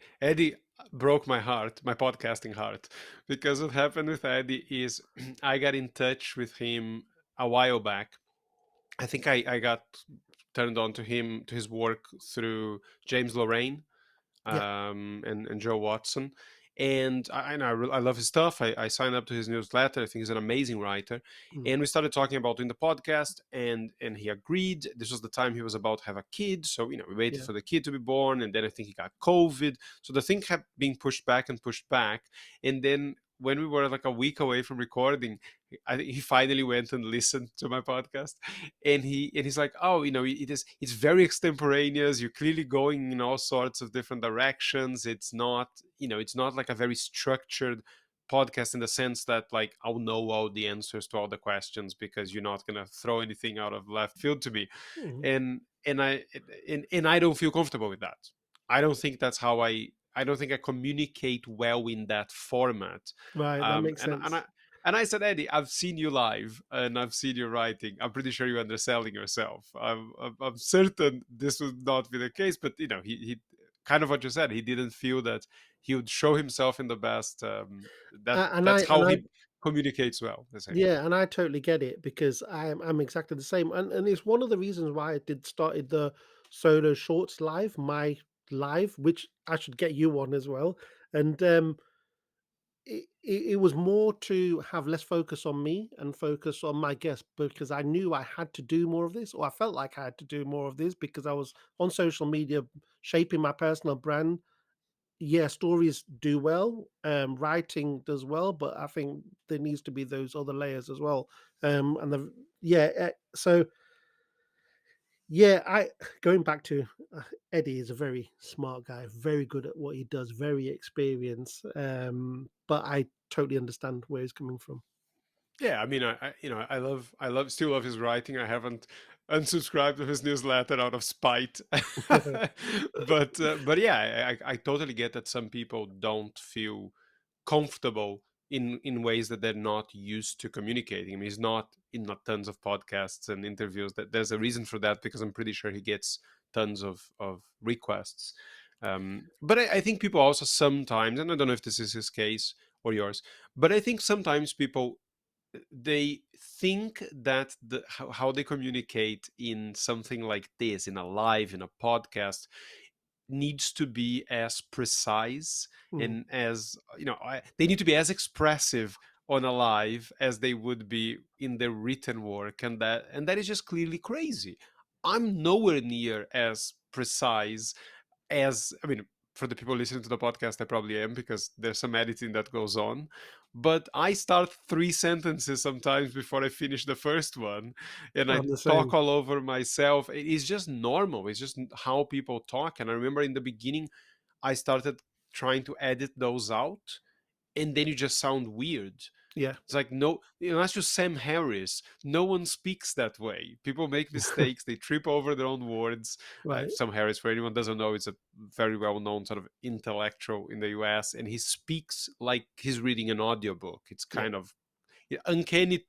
[SPEAKER 1] broke my heart, my podcasting heart, because what happened with Eddie is I got in touch with him a while back. I think I got turned on to him, to his work, through James Lorraine,
[SPEAKER 2] yeah,
[SPEAKER 1] and Joe Watson. And I love his stuff. I signed up to his newsletter. I think he's an amazing writer.
[SPEAKER 2] mm,
[SPEAKER 1] And we started talking about doing the podcast, and he agreed. This was the time he was about to have a kid, so we waited
[SPEAKER 2] yeah,
[SPEAKER 1] for the kid to be born, and then I think he got COVID. So the thing kept being pushed back and pushed back, and then when we were like a week away from recording, I think he finally went and listened to my podcast, and he's like, "Oh, it's very extemporaneous. You're clearly going in all sorts of different directions. It's not like a very structured podcast in the sense that, like, I'll know all the answers to all the questions because you're not gonna throw anything out of left field to me."
[SPEAKER 2] mhm,
[SPEAKER 1] And and I and, and I don't feel comfortable with that. I don't think that's how I don't think I communicate well in that format.
[SPEAKER 2] right, that
[SPEAKER 1] Um,
[SPEAKER 2] makes
[SPEAKER 1] and and
[SPEAKER 2] sense.
[SPEAKER 1] I and I said, "Eddie, I've seen you live and I've seen you writing. I'm pretty sure you're underselling yourself. I'm certain this would not be the case." But he kind of what you said. He didn't feel that he would show himself in the best.
[SPEAKER 2] And
[SPEAKER 1] That's how
[SPEAKER 2] I
[SPEAKER 1] he communicates well, essentially.
[SPEAKER 2] Yeah, and I totally get it because I'm exactly the same, and it's one of the reasons why I did started the solo shorts live, my live, which I should get you on as well. And it was more to have less focus on me and focus on my guest because I knew I had to do more of this, or I felt like I had to do more of this because I was on social media shaping my personal brand. Yeah, stories do well, writing does well, but I think there needs to be those other layers as well. And the yeah, so yeah, I going back to Eddie is a very smart guy, very good at what he does, very experienced. But I totally understand where he's coming from.
[SPEAKER 1] Yeah, I mean, still love his writing. I haven't unsubscribed to his newsletter out of spite, but yeah, I totally get that some people don't feel comfortable in ways that they're not used to communicating. I mean, he's not in not tons of podcasts and interviews. That there's a reason for that because I'm pretty sure he gets tons of requests. But I think people also sometimes, and I don't know if this is his case or yours, but I think sometimes people they think that how they communicate in something like this, in a live, in a podcast, needs to be as precise
[SPEAKER 2] Mm,
[SPEAKER 1] and as they need to be as expressive on a live as they would be in their written work, and that is just clearly crazy. I'm nowhere near as precise as, I mean, for the people listening to the podcast, I probably am, because there's some editing that goes on. But I start three sentences sometimes before I finish the first one, and I
[SPEAKER 2] I'm the
[SPEAKER 1] talk
[SPEAKER 2] same.
[SPEAKER 1] all over myself. It is just normal. It's just how people talk. And I remember in the beginning, I started trying to edit those out, and then you just sound weird.
[SPEAKER 2] Yeah,
[SPEAKER 1] It's like, no, that's just Sam Harris. No one speaks that way. People make mistakes. They trip over their own words.
[SPEAKER 2] right.
[SPEAKER 1] Sam Harris, for anyone who doesn't know, is a very well-known sort of intellectual in the US, and he speaks like he's reading an audiobook. It's
[SPEAKER 2] Yeah,
[SPEAKER 1] kind of uncanny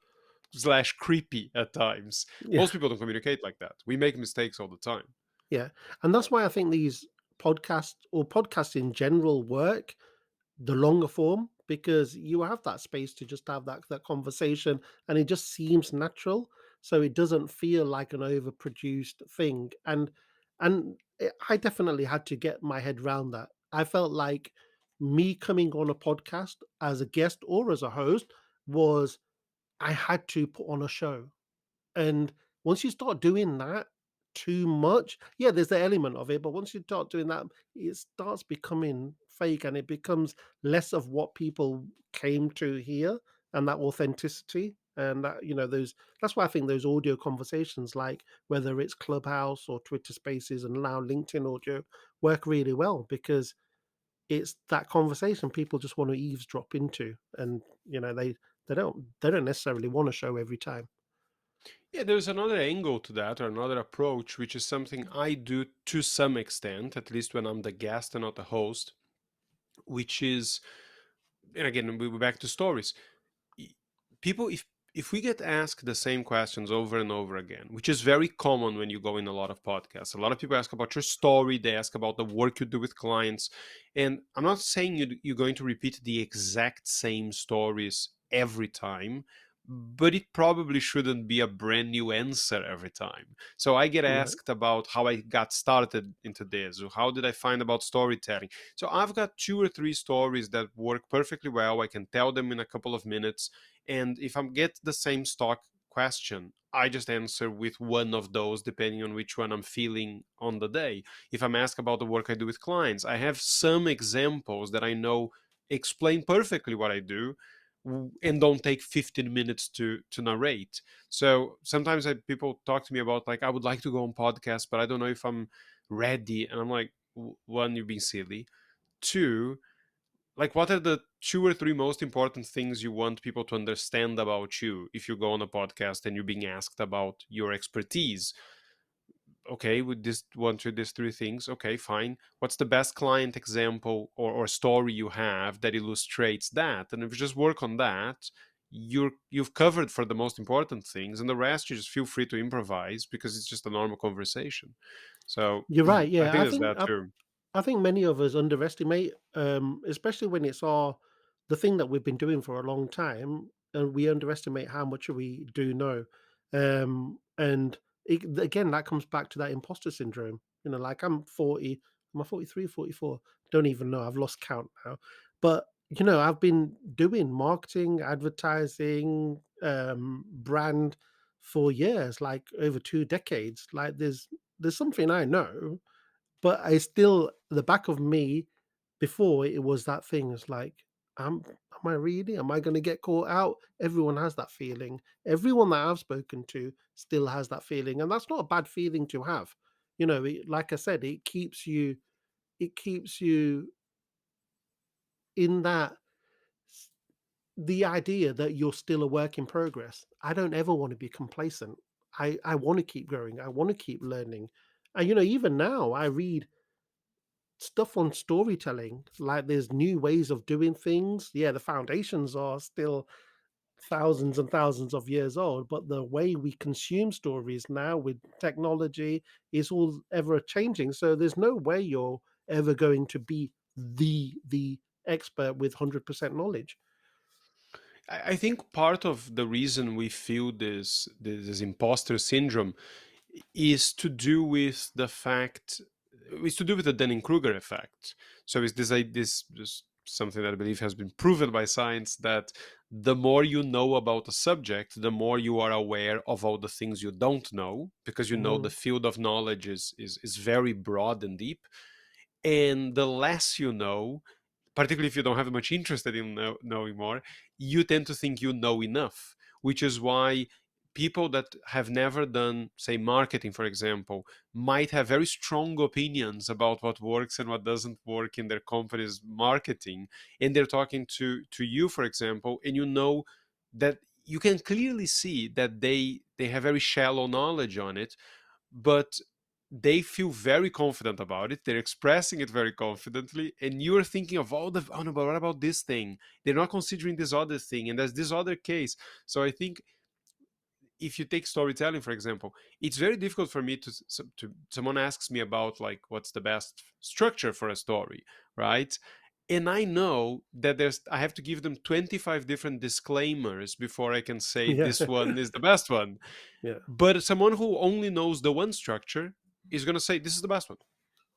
[SPEAKER 1] slash creepy at times.
[SPEAKER 2] yeah,
[SPEAKER 1] Most people don't communicate like that. We make mistakes all the time.
[SPEAKER 2] yeah. And that's why I think these podcasts or podcasts in general work the longer form, because you have that space to just have that conversation, and it just seems natural, so it doesn't feel like an overproduced thing. I definitely had to get my head around that. I felt like me coming on a podcast as a guest or as a host was, I had to put on a show. And once you start doing that too much, yeah, there's the element of it, but once you start doing that, it starts becoming fake, and it becomes less of what people came to hear, and that authenticity. And that, those, that's why I think those audio conversations, like whether it's Clubhouse or Twitter Spaces and now LinkedIn audio, work really well, because it's that conversation people just want to eavesdrop into, and they don't necessarily want to show every time.
[SPEAKER 1] Yeah, there's another angle to that, or another approach, which is something I do to some extent, at least when I'm the guest and not the host, which is, and again, we're back to stories. People, if we get asked the same questions over and over again, which is very common when you go in a lot of podcasts, a lot of people ask about your story, they ask about the work you do with clients, and I'm not saying you're going to repeat the exact same stories every time, but it probably shouldn't be a brand new answer every time. So I get
[SPEAKER 2] Right.
[SPEAKER 1] asked about how I got started into this, or how did I find about storytelling. So I've got two or three stories that work perfectly well. I can tell them in a couple of minutes, and if I get the same stock question, I just answer with one of those depending on which one I'm feeling on the day. If I'm asked about the work I do with clients, I have some examples that I know explain perfectly what I do and don't take 15 minutes to narrate. So sometimes people talk to me about, like, I would like to go on podcast, but I don't know if I'm ready. And I'm like, one, you're being silly. Two, like, what are the two or three most important things you want people to understand about you if you go on a podcast and you're being asked about your expertise? Okay, with this one, two, these three things, okay, fine. What's the best client example or story you have that illustrates that? And if you just work on that, you've covered for the most important things, and the rest you just feel free to improvise, because it's just a normal conversation. So
[SPEAKER 2] You're right.
[SPEAKER 1] I
[SPEAKER 2] Yeah,
[SPEAKER 1] think
[SPEAKER 2] I
[SPEAKER 1] there's
[SPEAKER 2] think
[SPEAKER 1] that
[SPEAKER 2] I,
[SPEAKER 1] too.
[SPEAKER 2] I think many of us underestimate, especially when it's the thing that we've been doing for a long time, and we underestimate how much we do know. And again, that comes back to that imposter syndrome. Like I'm 40, am I 43, 44? Don't even know. I've lost count now. But I've been doing marketing, advertising, brand for years, like over 2 decades. Like there's something I know, but I still, the back of me, before it was that thing. It's like, am I really? Am I going to get caught out? Everyone has that feeling. Everyone that I've spoken to still has that feeling, and that's not a bad feeling to have. Like I said, it keeps you. It keeps you in that the idea that you're still a work in progress. I don't ever want to be complacent. I want to keep growing. I want to keep learning. And even now, I read stuff on storytelling, like there's new ways of doing things. Yeah, the foundations are still thousands and thousands of years old, but the way we consume stories now with technology is all ever changing. So there's no way you're ever going to be the expert with 100% knowledge.
[SPEAKER 1] I think part of the reason we feel this imposter syndrome is to do with the fact is to do with the Dunning-Kruger effect. So is this something that I believe has been proven by science, that the more you know about a subject, the more you are aware of all the things you don't know, because you know the
[SPEAKER 2] Mm,
[SPEAKER 1] field of knowledge is very broad and deep. And the less you know, particularly if you don't have much interest in knowing more, you tend to think you know enough, which is why people that have never done, say, marketing, for example, might have very strong opinions about what works and what doesn't work in their company's marketing. And they're talking to you, for example, and you know that you can clearly see that they have very shallow knowledge on it, but they feel very confident about it. They're expressing it very confidently, and you're thinking of all the, oh no, but what about this thing? They're not considering this other thing, and there's this other case. So I think if you take storytelling, for example, it's very difficult for me to someone asks me about like what's the best structure for a story, right? And I know that I have to give them 25 different disclaimers before I can say
[SPEAKER 2] yeah,
[SPEAKER 1] this one is the best one.
[SPEAKER 2] yeah,
[SPEAKER 1] But someone who only knows the one structure is going to say this is the best one.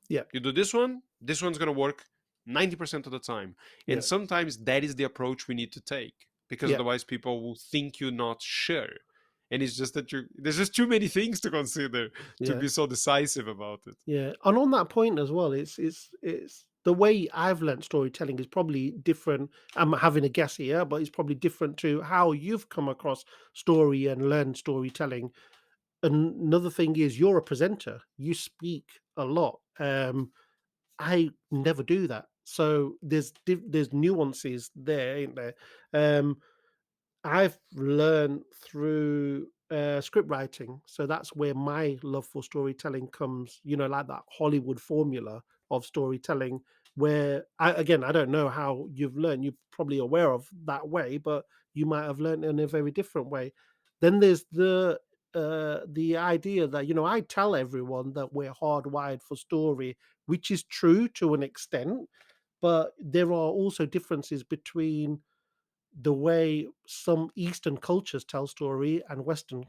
[SPEAKER 2] yeah,
[SPEAKER 1] You do this one's going to work 90% of the time.
[SPEAKER 2] yeah,
[SPEAKER 1] And sometimes that is the approach we need to take, because
[SPEAKER 2] yeah,
[SPEAKER 1] otherwise people will think you're not sure. And it's just that there's just too many things to consider to
[SPEAKER 2] yeah,
[SPEAKER 1] be so decisive about it.
[SPEAKER 2] yeah. And on that point as well, it's the way I've learnt storytelling is probably different. I'm having a guess here, but it's probably different to how you've come across story and learned storytelling. Another thing is you're a presenter. You speak a lot. I never do that. So there's nuances there, ain't there? Um, I've learned through script writing, so that's where my love for storytelling comes. Like that Hollywood formula of storytelling, where I don't know how you've learned. You're probably aware of that way, but you might have learned in a very different way. Then there's the idea that I tell everyone that we're hardwired for story, which is true to an extent, but there are also differences between the way some Eastern cultures tell story and Western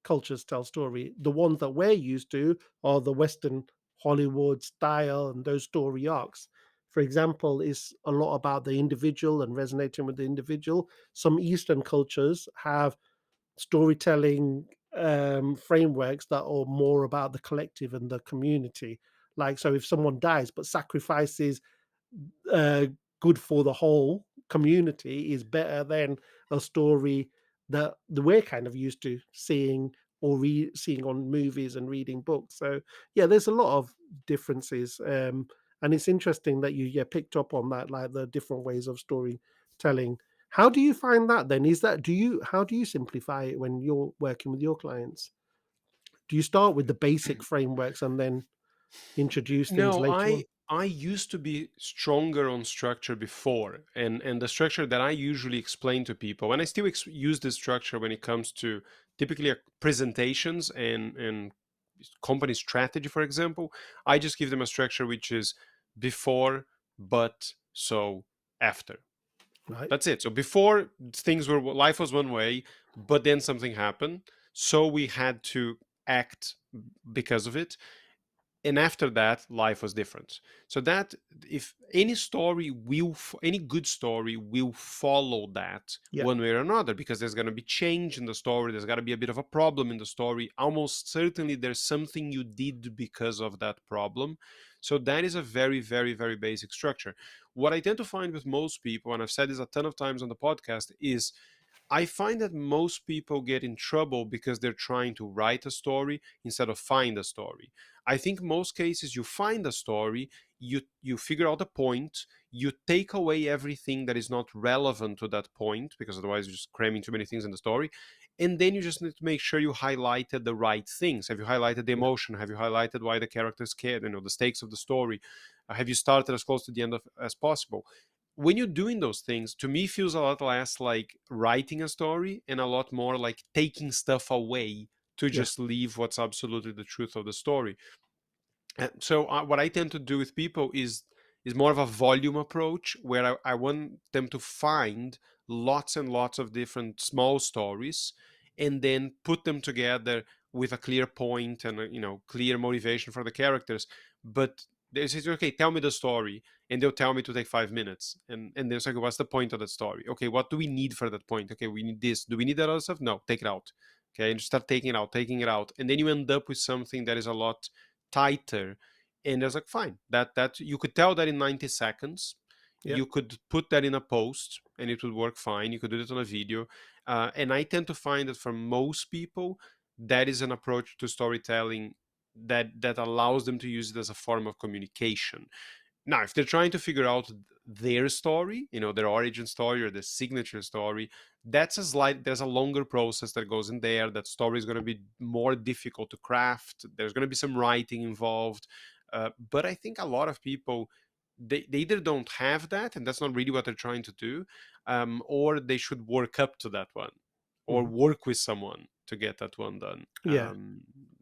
[SPEAKER 2] cultures tell story. The ones that we're used to are the Western Hollywood style and those story arcs. For example, is a lot about the individual and resonating with the individual. Some Eastern cultures have storytelling frameworks that are more about the collective and the community. Like, so if someone dies but sacrifices uh, good for the whole community is better than a story that we're kind of used to seeing or seeing on movies and reading books. So yeah, there's a lot of differences, and it's interesting that you picked up on that, like the different ways of storytelling. How do you find that then? Is that do you how do you simplify it when you're working with your clients? Do you start with the basic frameworks and then introduce things
[SPEAKER 1] No,
[SPEAKER 2] later on?
[SPEAKER 1] I used to be stronger on structure before, and the structure that I usually explain to people, and I still use this structure when it comes to typically presentations and company strategy, for example. I just give them a structure which is before, but, so, after.
[SPEAKER 2] Right.
[SPEAKER 1] That's it. So before, things were life was one way, but then something happened, so we had to act because of it, and after that life was different. So that, if any story will any good story will follow that
[SPEAKER 2] Yeah.
[SPEAKER 1] one way or another, because there's going to be change in the story, there's got to be a bit of a problem in the story, almost certainly there's something you did because of that problem. So that is a very, very, very basic structure. What I tend to find with most people, and I've said this a ton of times on the podcast, is I find that most people get in trouble because they're trying to write a story instead of find a story. I think most cases you find a story, you figure out a point, you take away everything that is not relevant to that point, because otherwise you're just cramming too many things in the story, and then you just need to make sure you highlighted the right things. Have you highlighted the
[SPEAKER 2] Yeah.
[SPEAKER 1] emotion? Have you highlighted why the character's scared? The stakes of the story. Have you started as close to the end as possible? When you're doing those things, to me feels a lot less like writing a story and a lot more like taking stuff away to
[SPEAKER 2] Yeah.
[SPEAKER 1] just leave what's absolutely the truth of the story. So what I tend to do with people is is more of a volume approach where I want them to find lots and lots of different small stories and then put them together with a clear point and clear motivation for the characters. But they say, okay, tell me the story, and they'll tell me to take 5 minutes, and they're like, what's the point of that story? Okay, what do we need for that point? Okay, we need this. Do we need that other stuff? No, take it out. Okay, and just start taking it out, and then you end up with something that is a lot tighter. And I was like, fine, that you could tell that in 90 seconds.
[SPEAKER 2] Yeah.
[SPEAKER 1] You could put that in a post and it would work fine. You could do it on a video. And I tend to find that for most people, that is an approach to storytelling that allows them to use it as a form of communication. Now, if they're trying to figure out their story, their origin story or their signature story, there's a longer process that goes in there. That story is going to be more difficult to craft. There's going to be some writing involved. But I think a lot of people, they either don't have that, and that's not really what they're trying to do, or they should work up to that one, or
[SPEAKER 2] Mhm.
[SPEAKER 1] work with someone to get that one done.
[SPEAKER 2] Yeah.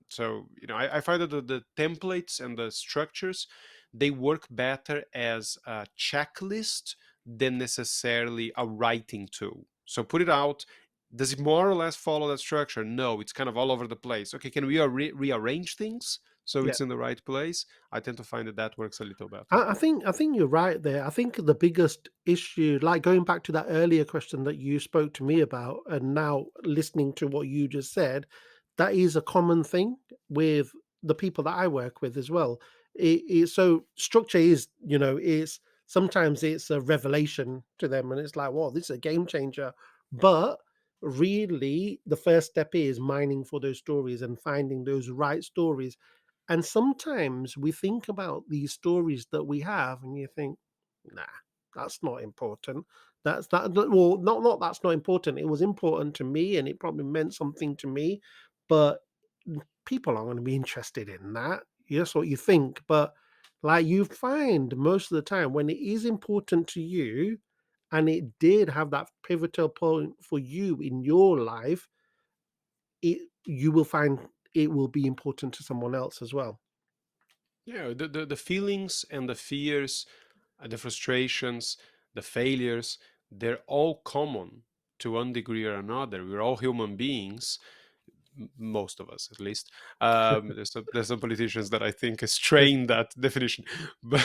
[SPEAKER 1] So I find that the templates and the structures, they work better as a checklist than necessarily a writing tool. So put it out. Does it more or less follow that structure? No, it's kind of all over the place. Okay, can we rearrange things so
[SPEAKER 2] Yeah.
[SPEAKER 1] it's in the right place? I tend to find that that works a little better.
[SPEAKER 2] I think you're right there. I think the biggest issue, like going back to that earlier question that you spoke to me about, and now listening to what you just said, that is a common thing with the people that I work with as well. So structure is, it's sometimes it's a revelation to them, and it's like, "Wow, this is a game changer." But really, the first step is mining for those stories and finding those right stories, and sometimes we think about these stories that we have, and you think, "Nah, that's not important. Well, not that's not important. It was important to me, and it probably meant something to me, but people aren't going to be interested in that." That's what you think, but like you find most of the time when it is important to you, and it did have that pivotal point for you in your life, you will find it will be important to someone else as well.
[SPEAKER 1] Yeah, the feelings and the fears, the frustrations, the failures, they're all common to one degree or another. We're all human beings, most of us at least. There's some politicians that I think strain that definition,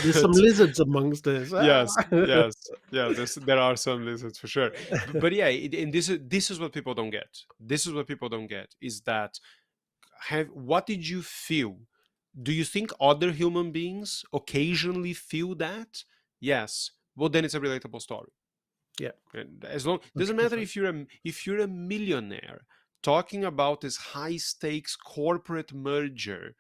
[SPEAKER 2] There's some
[SPEAKER 1] but
[SPEAKER 2] lizards amongst us.
[SPEAKER 1] yes, yes, yes. There are some lizards for sure, but yeah, and this is what people don't get. This is what people don't get is that have what did you feel? Do you think other human beings occasionally feel that? Yes. Well, then it's a relatable story.
[SPEAKER 2] Yeah,
[SPEAKER 1] And as long doesn't matter
[SPEAKER 2] 100%.
[SPEAKER 1] if you're a millionaire talking about this high stakes corporate merger,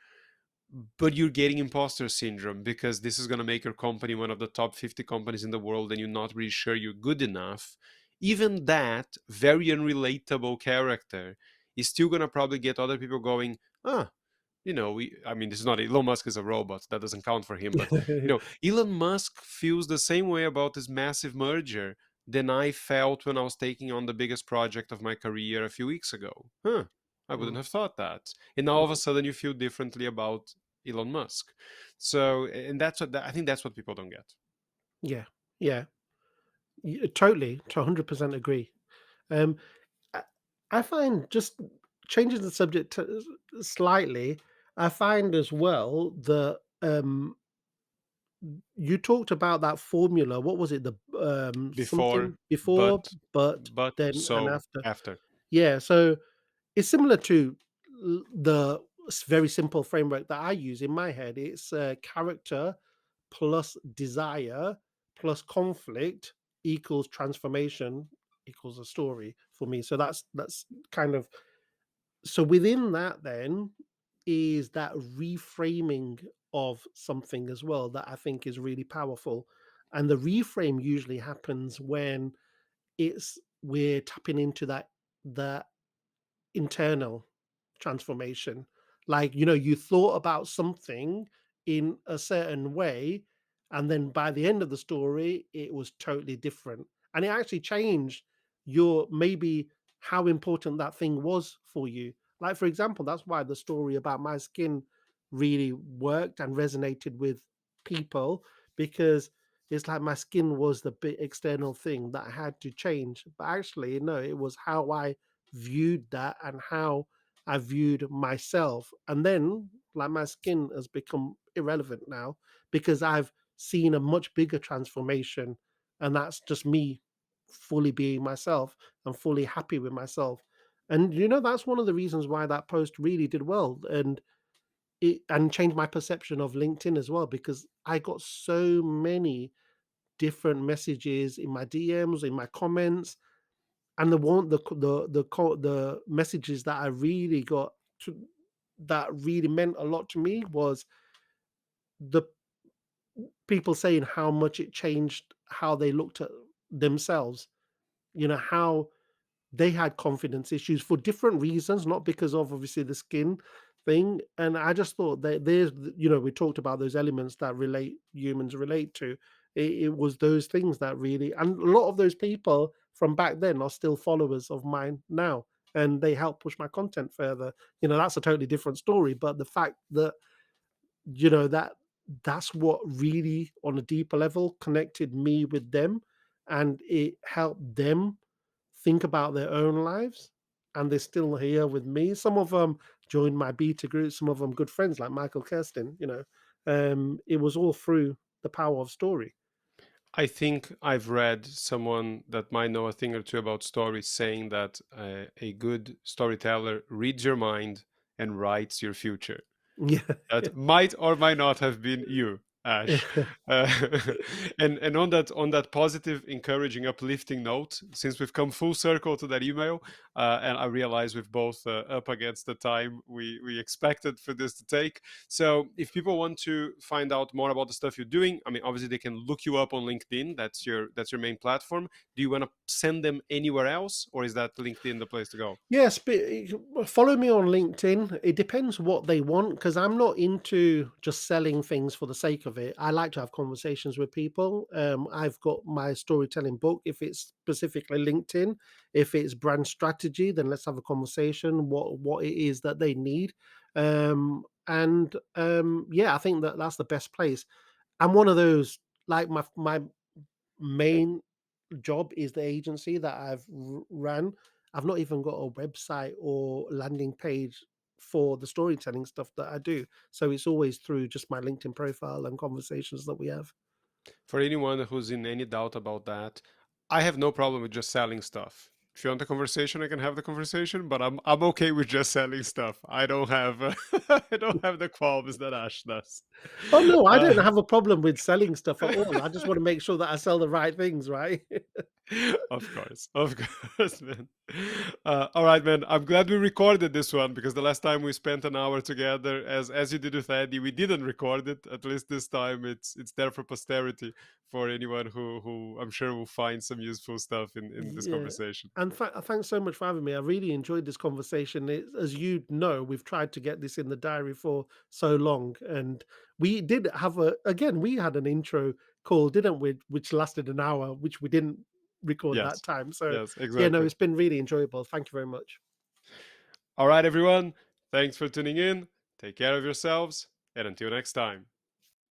[SPEAKER 1] but you're getting imposter syndrome because this is going to make your company one of the top 50 companies in the world and you're not really sure you're good enough. Even that very unrelatable character is still going to probably get other people going, ah, I mean, this is not Elon Musk is a robot. That doesn't count for him. But, Elon Musk feels the same way about this massive merger than I felt when I was taking on the biggest project of my career a few weeks ago. Huh. I wouldn't
[SPEAKER 2] Mm,
[SPEAKER 1] have thought that. And now all of a
[SPEAKER 2] mm,
[SPEAKER 1] sudden you feel differently about Elon Musk. So, and I think that's what people don't get.
[SPEAKER 2] yeah, yeah, totally, 100% agree. Um, I I find, just changing the subject slightly, I find as well that, you talked about that formula. What was it? The,
[SPEAKER 1] Before,
[SPEAKER 2] something before, but,
[SPEAKER 1] but,
[SPEAKER 2] then, and
[SPEAKER 1] so,
[SPEAKER 2] after.
[SPEAKER 1] after.
[SPEAKER 2] Yeah, so it's similar to the very simple framework that I use in my head. It's character plus desire plus conflict equals transformation equals a story for me. So that's kind of, so within that then is that reframing of something as well that I think is really powerful. And the reframe usually happens when it's we're tapping into that internal transformation. Like, you thought about something in a certain way, and then by the end of the story, it was totally different. And it actually changed your, maybe, how important that thing was for you. Like, for example, that's why the story about my skin really worked and resonated with people, because it's like my skin was the big external thing that I had to change. But actually, no, it was how I viewed that and how I viewed myself. And then, like, my skin has become irrelevant now because I've seen a much bigger transformation. And that's just me fully being myself and fully happy with myself. And that's one of the reasons why that post really did well. And changed my perception of LinkedIn as well, because I got so many different messages in my DMs, in my comments, and the one the messages that I really got to that really meant a lot to me was the people saying how much it changed how they looked at themselves. How they had confidence issues for different reasons, not because of obviously the skin thing. And I just thought that we talked about those elements that humans relate to. It was those things that really, and a lot of those people from back then are still followers of mine now, and they help push my content further. That's a totally different story. But the fact that that's what really, on a deeper level, connected me with them, and it helped them think about their own lives, and they're still here with me. Some of them joined my beta group, some of them good friends like Michael Kirsten. It was all through the power of story.
[SPEAKER 1] I think I've read someone that might know a thing or two about stories saying that a good storyteller reads your mind and writes your future.
[SPEAKER 2] Yeah.
[SPEAKER 1] That might or might not have been you, Ash. Uh, and on that positive, encouraging, uplifting note, since we've come full circle to that email, and I realize we've both up against the time we expected for this to take. So if people want to find out more about the stuff you're doing, I mean, obviously they can look you up on LinkedIn. That's your main platform. Do you want to send them anywhere else, or is that LinkedIn the place to go?
[SPEAKER 2] Yes, but follow me on LinkedIn. It depends what they want, because I'm not into just selling things for the sake of it. I like to have conversations with people. I've got my storytelling book. If it's specifically LinkedIn, if it's brand strategy, then let's have a conversation. What it is that they need, and yeah, I think that's the best place. I'm one of those, like, my main job is the agency that I've ran. I've not even got a website or landing page for the storytelling stuff that I do. So it's always through just my LinkedIn profile and conversations that we have.
[SPEAKER 1] For anyone who's in any doubt about that, I have no problem with just selling stuff. If you want a conversation, I can have the conversation, but I'm okay with just selling stuff. I don't have I don't have the qualms that Ash does.
[SPEAKER 2] Oh no, I don't
[SPEAKER 1] Uh,
[SPEAKER 2] have a problem with selling stuff at all. I just want to make sure that I sell the right things, right?
[SPEAKER 1] of course, man. All right, man. I'm glad we recorded this one because the last time we spent an hour together, as you did with Eddie, we didn't record it. At least this time, it's there for posterity for anyone who I'm sure will find some useful stuff in this
[SPEAKER 2] Yeah.
[SPEAKER 1] conversation.
[SPEAKER 2] And thanks so much for having me. I really enjoyed this conversation. As you know, we've tried to get this in the diary for so long, and we did have we had an intro call, didn't we? Which lasted an hour, which we didn't record that
[SPEAKER 1] Yes,
[SPEAKER 2] time. So
[SPEAKER 1] yes,
[SPEAKER 2] yeah, no,
[SPEAKER 1] exactly.
[SPEAKER 2] it's been really enjoyable. Thank you very much.
[SPEAKER 1] All right, everyone. Thanks for tuning in. Take care of yourselves, and until next time.